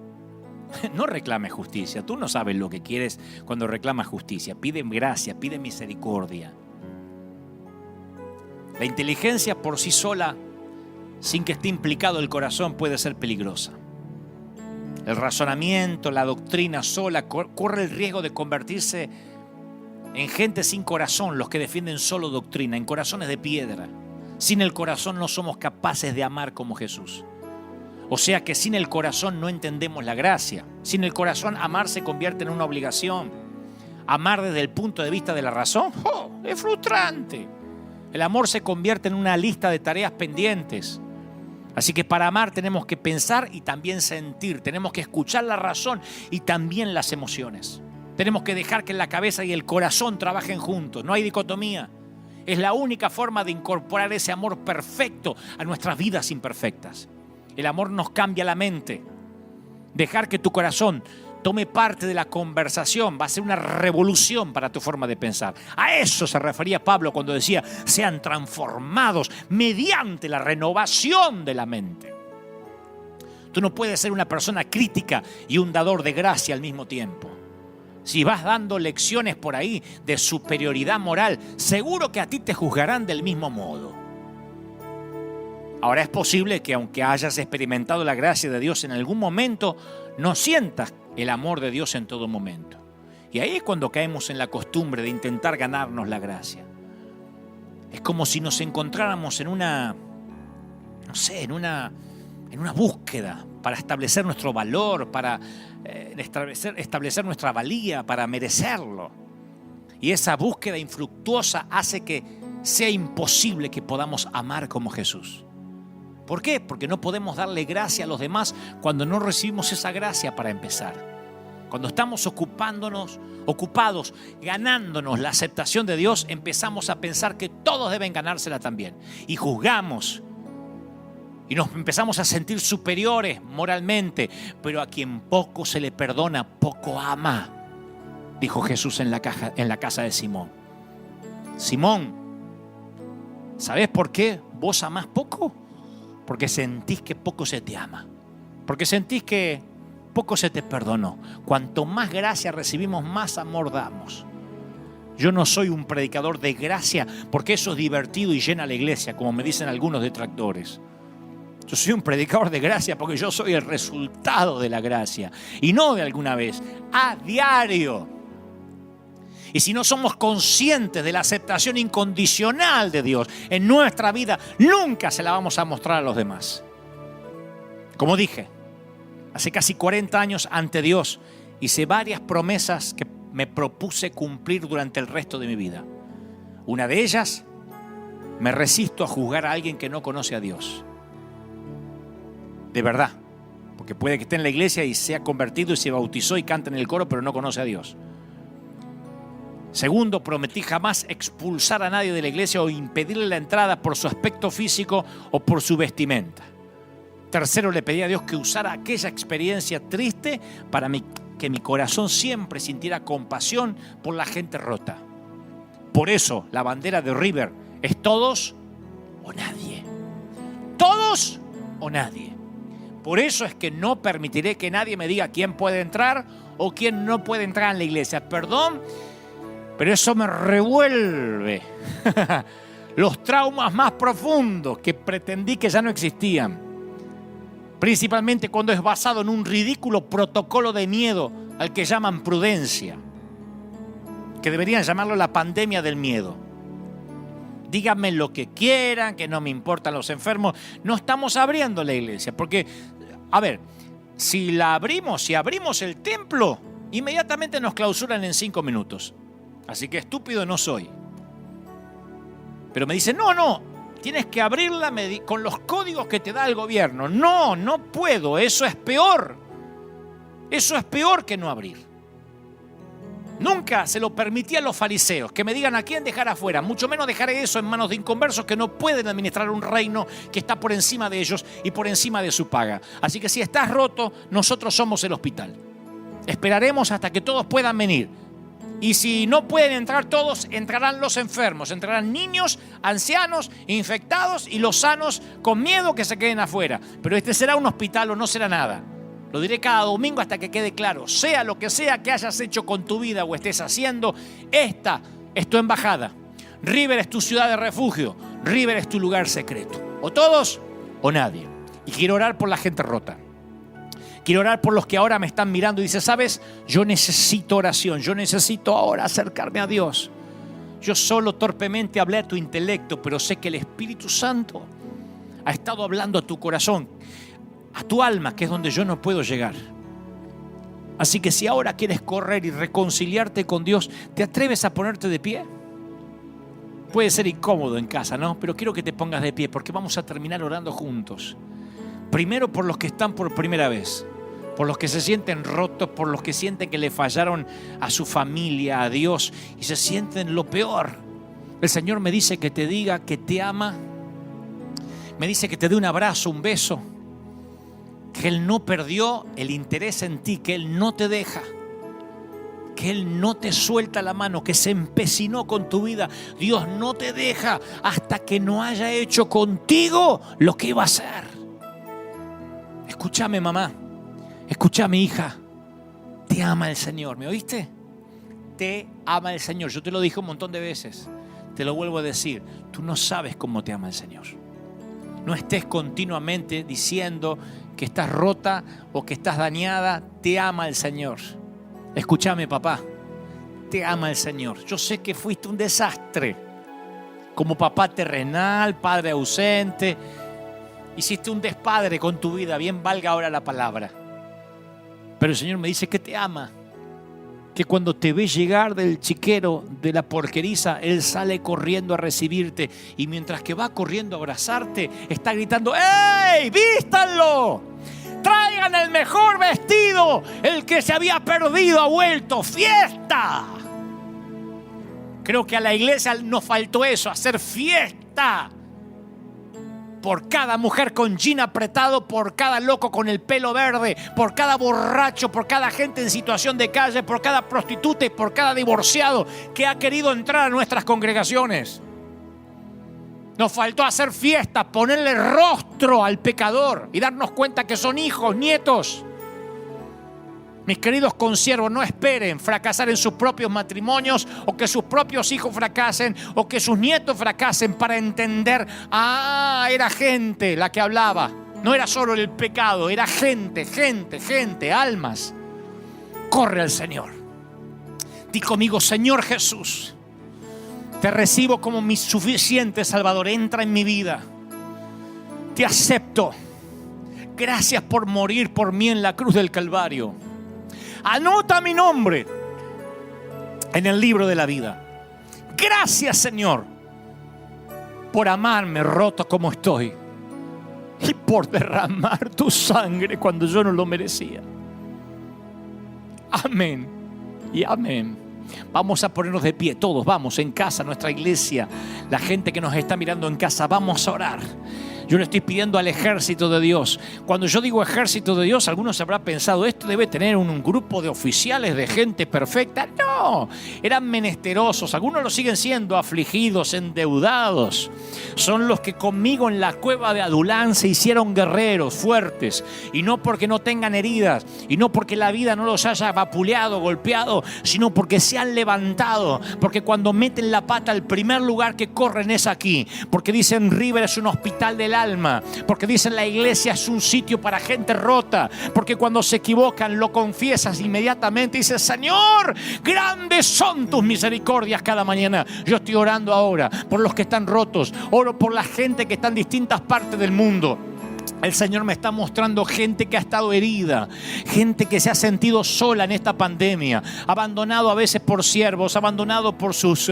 No reclames justicia. Tú no sabes lo que quieres cuando reclamas justicia. Pide gracia, pide misericordia. La inteligencia por sí sola, sin que esté implicado el corazón, puede ser peligrosa. El razonamiento, la doctrina sola corre el riesgo de convertirse en gente sin corazón, los que defienden solo doctrina, en corazones de piedra. Sin el corazón no somos capaces de amar como Jesús. O sea que sin el corazón no entendemos la gracia. Sin el corazón amar se convierte en una obligación. Amar desde el punto de vista de la razón, es frustrante. El amor se convierte en una lista de tareas pendientes. Así que para amar tenemos que pensar y también sentir. Tenemos que escuchar la razón y también las emociones. Tenemos que dejar que la cabeza y el corazón trabajen juntos. No hay dicotomía. Es la única forma de incorporar ese amor perfecto a nuestras vidas imperfectas. El amor nos cambia la mente. Dejar que tu corazón tome parte de la conversación va a ser una revolución para tu forma de pensar. A eso se refería Pablo cuando decía: sean transformados mediante la renovación de la mente. Tú no puedes ser una persona crítica y un dador de gracia al mismo tiempo. Si vas dando lecciones por ahí de superioridad moral, seguro que a ti te juzgarán del mismo modo. Ahora es posible que aunque hayas experimentado la gracia de Dios en algún momento, no sientas el amor de Dios en todo momento. Y ahí es cuando caemos en la costumbre de intentar ganarnos la gracia. Es como si nos encontráramos en una búsqueda para establecer nuestro valor, para establecer nuestra valía, para merecerlo. Y esa búsqueda infructuosa hace que sea imposible que podamos amar como Jesús. ¿Por qué? Porque no podemos darle gracia a los demás cuando no recibimos esa gracia para empezar. Cuando estamos ocupados, ganándonos la aceptación de Dios, empezamos a pensar que todos deben ganársela también. Y juzgamos. Y nos empezamos a sentir superiores moralmente. Pero a quien poco se le perdona, poco ama, dijo Jesús en la casa de Simón. Simón, ¿sabés por qué vos amás poco? Porque sentís que poco se te ama. Porque sentís que poco se te perdonó. Cuanto más gracia recibimos, más amor damos. Yo no soy un predicador de gracia porque eso es divertido y llena la iglesia, como me dicen algunos detractores. Yo soy un predicador de gracia porque yo soy el resultado de la gracia. Y no de alguna vez, a diario. Y si no somos conscientes de la aceptación incondicional de Dios en nuestra vida, nunca se la vamos a mostrar a los demás. Como dije, hace casi 40 años ante Dios hice varias promesas que me propuse cumplir durante el resto de mi vida. Una de ellas, me resisto a juzgar a alguien que no conoce a Dios. De verdad, porque puede que esté en la iglesia y se ha convertido y se bautizó y canta en el coro, pero no conoce a Dios. Segundo, prometí jamás expulsar a nadie de la iglesia o impedirle la entrada por su aspecto físico o por su vestimenta. Tercero, le pedí a Dios que usara aquella experiencia triste para que mi corazón siempre sintiera compasión por la gente rota. Por eso, la bandera de River es todos o nadie. Todos o nadie. Por eso es que no permitiré que nadie me diga quién puede entrar o quién no puede entrar en la iglesia. Perdón, pero eso me revuelve los traumas más profundos que pretendí que ya no existían. Principalmente cuando es basado en un ridículo protocolo de miedo al que llaman prudencia, que deberían llamarlo la pandemia del miedo. Díganme lo que quieran, que no me importan los enfermos. No estamos abriendo la iglesia, porque, a ver, si abrimos el templo, inmediatamente nos clausuran en 5 minutos. Así que estúpido no soy. Pero me dicen, no, tienes que abrirla con los códigos que te da el gobierno. No puedo, eso es peor. Eso es peor que no abrir. Nunca se lo permití a los fariseos que me digan a quién dejar afuera. Mucho menos dejaré eso en manos de inconversos que no pueden administrar un reino que está por encima de ellos y por encima de su paga. Así que si estás roto, nosotros somos el hospital. Esperaremos hasta que todos puedan venir. Y si no pueden entrar todos, entrarán los enfermos, entrarán niños, ancianos, infectados y los sanos con miedo que se queden afuera. Pero este será un hospital o no será nada. Lo diré cada domingo hasta que quede claro. Sea lo que sea que hayas hecho con tu vida o estés haciendo, esta es tu embajada. River es tu ciudad de refugio. River es tu lugar secreto. O todos o nadie. Y quiero orar por la gente rota. Quiero orar por los que ahora me están mirando y dicen, ¿sabes? Yo necesito oración, yo necesito ahora acercarme a Dios. Yo solo torpemente hablé a tu intelecto, pero sé que el Espíritu Santo ha estado hablando a tu corazón, a tu alma, que es donde yo no puedo llegar. Así que si ahora quieres correr y reconciliarte con Dios, ¿te atreves a ponerte de pie? Puede ser incómodo en casa, ¿no? Pero quiero que te pongas de pie porque vamos a terminar orando juntos. Primero por los que están por primera vez, por los que se sienten rotos, por los que sienten que le fallaron a su familia, a Dios y se sienten lo peor. El Señor me dice que te diga que te ama, me dice que te dé un abrazo, un beso, que Él no perdió el interés en ti, que Él no te deja, que Él no te suelta la mano, que se empecinó con tu vida. Dios no te deja hasta que no haya hecho contigo lo que iba a hacer. Escúchame, mamá, escúchame, hija, te ama el Señor, ¿me oíste? Te ama el Señor. Yo te lo dije un montón de veces, te lo vuelvo a decir, tú no sabes cómo te ama el Señor. No estés continuamente diciendo que estás rota o que estás dañada. Te ama el Señor. Escúchame, papá, te ama el Señor. Yo sé que fuiste un desastre como papá terrenal, padre ausente. Hiciste un despadre con tu vida, bien valga ahora la palabra. Pero el Señor me dice que te ama, que cuando te ve llegar del chiquero, de la porqueriza, Él sale corriendo a recibirte y mientras que va corriendo a abrazarte, está gritando: ¡Ey, vístanlo! ¡Traigan el mejor vestido! El que se había perdido ha vuelto. ¡Fiesta! Creo que a la iglesia nos faltó eso, hacer fiesta. Por cada mujer con jean apretado, por cada loco con el pelo verde, por cada borracho, por cada gente en situación de calle, por cada prostituta y por cada divorciado que ha querido entrar a nuestras congregaciones. Nos faltó hacer fiesta, ponerle rostro al pecador y darnos cuenta que son hijos, nietos. Mis queridos consiervos, no esperen fracasar en sus propios matrimonios o que sus propios hijos fracasen o que sus nietos fracasen para entender, era gente la que hablaba. No era solo el pecado, era gente, almas. Corre al Señor. Di conmigo: Señor Jesús, te recibo como mi suficiente Salvador. Entra en mi vida. Te acepto. Gracias por morir por mí en la cruz del Calvario. Anota mi nombre en el libro de la vida. Gracias, Señor, por amarme roto como estoy y por derramar tu sangre cuando yo no lo merecía. Amén y amén. Vamos a ponernos de pie todos, vamos, en casa, nuestra iglesia, la gente que nos está mirando en casa, vamos a orar. Yo le estoy pidiendo al ejército de Dios. Cuando yo digo ejército de Dios, algunos se habrán pensado, esto debe tener un grupo de oficiales, de gente perfecta. No, eran menesterosos. Algunos lo siguen siendo, afligidos, endeudados. Son los que conmigo en la cueva de Adulán se hicieron guerreros fuertes. Y no porque no tengan heridas, y no porque la vida no los haya vapuleado, golpeado, sino porque se han levantado. Porque cuando meten la pata, el primer lugar que corren es aquí. Porque dicen, River es un hospital del alma, porque dicen la iglesia es un sitio para gente rota, porque cuando se equivocan lo confiesas inmediatamente y dices: Señor, grandes son tus misericordias cada mañana. Yo estoy orando ahora por los que están rotos, oro por la gente que está en distintas partes del mundo. El Señor me está mostrando gente que ha estado herida, gente que se ha sentido sola en esta pandemia, abandonado a veces por siervos, abandonado por sus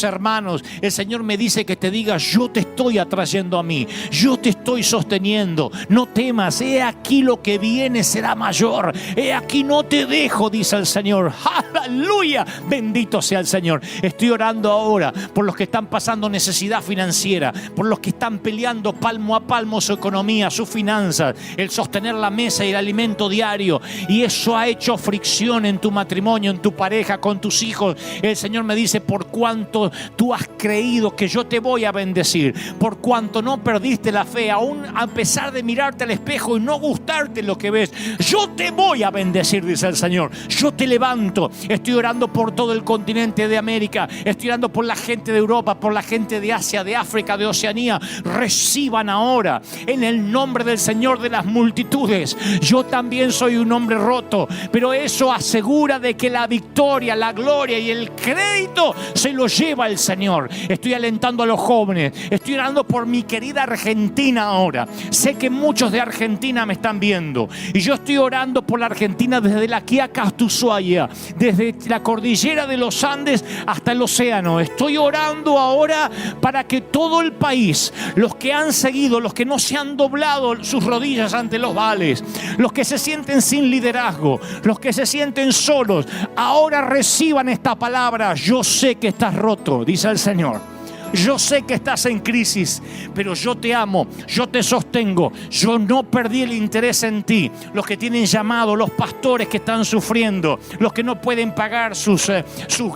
hermanos. El Señor me dice que te diga: yo te estoy atrayendo a mí, yo te estoy sosteniendo, no temas, he aquí lo que viene será mayor, he aquí no te dejo, dice el Señor. Aleluya, bendito sea el Señor. Estoy orando ahora por los que están pasando necesidad financiera, por los que están peleando palmo a palmo su economía, sus finanzas, el sostener la mesa y el alimento diario, y eso ha hecho fricción en tu matrimonio, en tu pareja, con tus hijos. El Señor me dice: por cuanto tú has creído que yo te voy a bendecir, por cuanto no perdiste la fe, aún a pesar de mirarte al espejo y no gustarte lo que ves, yo te voy a bendecir, dice el Señor. Yo te levanto. Estoy orando por todo el continente de América, estoy orando por la gente de Europa, por la gente de Asia, de África, de Oceanía. Reciban ahora en el nombre del Señor de las multitudes. Yo también soy un hombre roto, pero eso asegura de que la victoria, la gloria y el crédito se lo lleva el Señor. Estoy alentando a los jóvenes, estoy orando por mi querida Argentina ahora. Sé que muchos de Argentina me están viendo y yo estoy orando por la Argentina desde la Quiaca hasta Ushuaia, desde la cordillera de los Andes hasta el océano. Estoy orando ahora para que todo el país, los que han seguido, los que no se han doblado sus rodillas ante los Baales, los que se sienten sin liderazgo, los que se sienten solos, ahora reciban esta palabra. Yo sé que estás roto, dice el Señor. Yo sé que estás en crisis, pero yo te amo, yo te sostengo, yo no perdí el interés en ti. Los que tienen llamado, los pastores que están sufriendo, los que no pueden pagar sus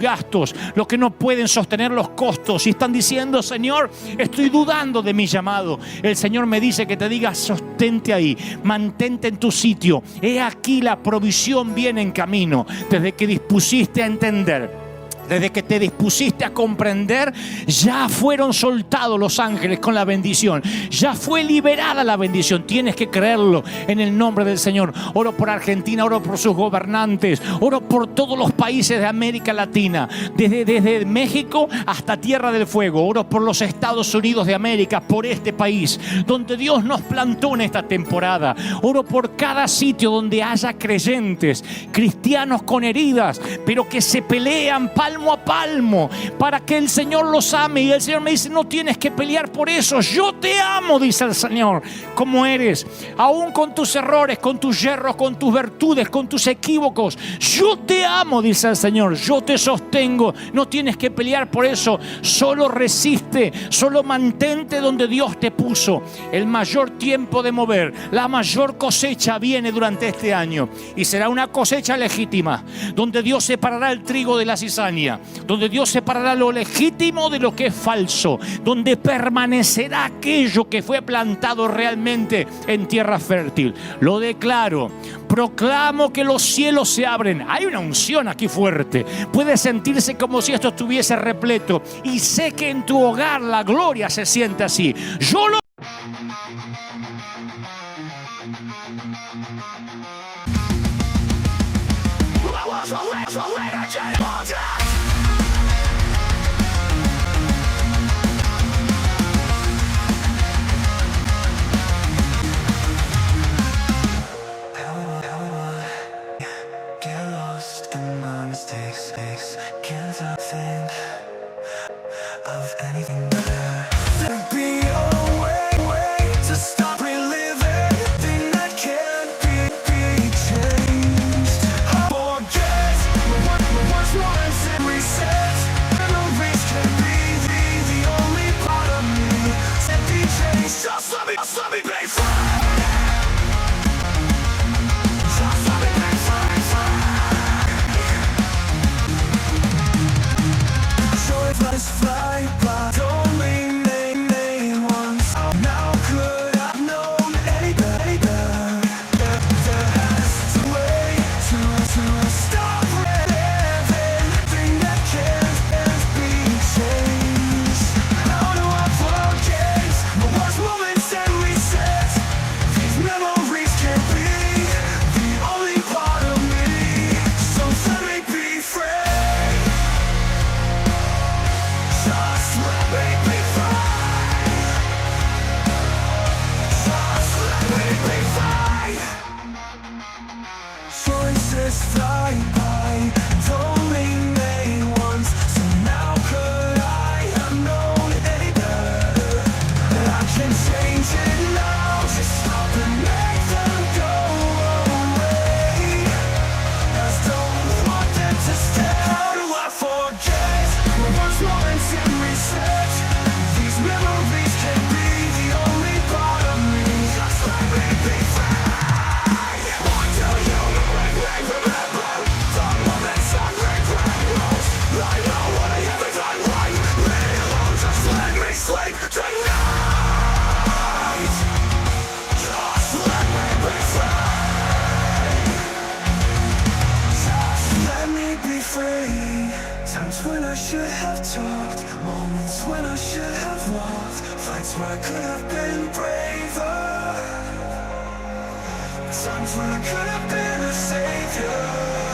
gastos, los que no pueden sostener los costos y están diciendo: Señor, estoy dudando de mi llamado. El Señor me dice que te diga: sostente ahí, mantente en tu sitio. He aquí la provisión viene en camino. Desde que dispusiste a entender, desde que te dispusiste a comprender, ya fueron soltados los ángeles con la bendición. Ya fue liberada la bendición. Tienes que creerlo en el nombre del Señor. Oro por Argentina, oro por sus gobernantes, oro por todos los países de América Latina, desde México hasta Tierra del Fuego. Oro por los Estados Unidos de América, por este país donde Dios nos plantó en esta temporada. Oro por cada sitio donde haya creyentes, cristianos con heridas, pero que se pelean palmo a palmo para que el Señor los ame. Y el Señor me dice: no tienes que pelear por eso. Yo te amo, dice el Señor, como eres, aún con tus errores, con tus yerros, con tus virtudes, con tus equívocos. Yo te amo, dice el Señor. Yo te sostengo. No tienes que pelear por eso. Solo resiste, solo mantente donde Dios te puso. El mayor tiempo de mover, la mayor cosecha viene durante este año, y será una cosecha legítima, donde Dios separará el trigo de la cizaña, donde Dios separará lo legítimo de lo que es falso, donde permanecerá aquello que fue plantado realmente en tierra fértil. Lo declaro, proclamo que los cielos se abren. Hay una unción aquí fuerte, puede sentirse como si esto estuviese repleto, y sé que en tu hogar la gloria se siente así. Yo lo of anything better. There'd be a way to stop reliving thing that can't be changed. Forget what's once and reset. Memories can be the only part of me that be changed. Just let me be free. Just let me be free. Joy flies fly by. Don't name once. Now could I've known any better? There has to way to stop living. Thing that can't be changed. How do I forget my worst moments and reset? These memories can't be the only part of me. So let me be free. Just let me be free. Just let me be free. Choices fly by, don't mean they once. So now could I have known any better? I can change it now, just stop and make them go away. I don't want them to stay. How do I forget my worst moments and reset? These memories can be the only part of me. Just let me be free. Why do you remember the moments I regret most? I know what I haven't done right. Leave me alone, just let me sleep tonight. Just let me be free. Just let me be free. Times when I should have talked, moments when I should have walked, fights where I could have been braver. times when I could have been a savior.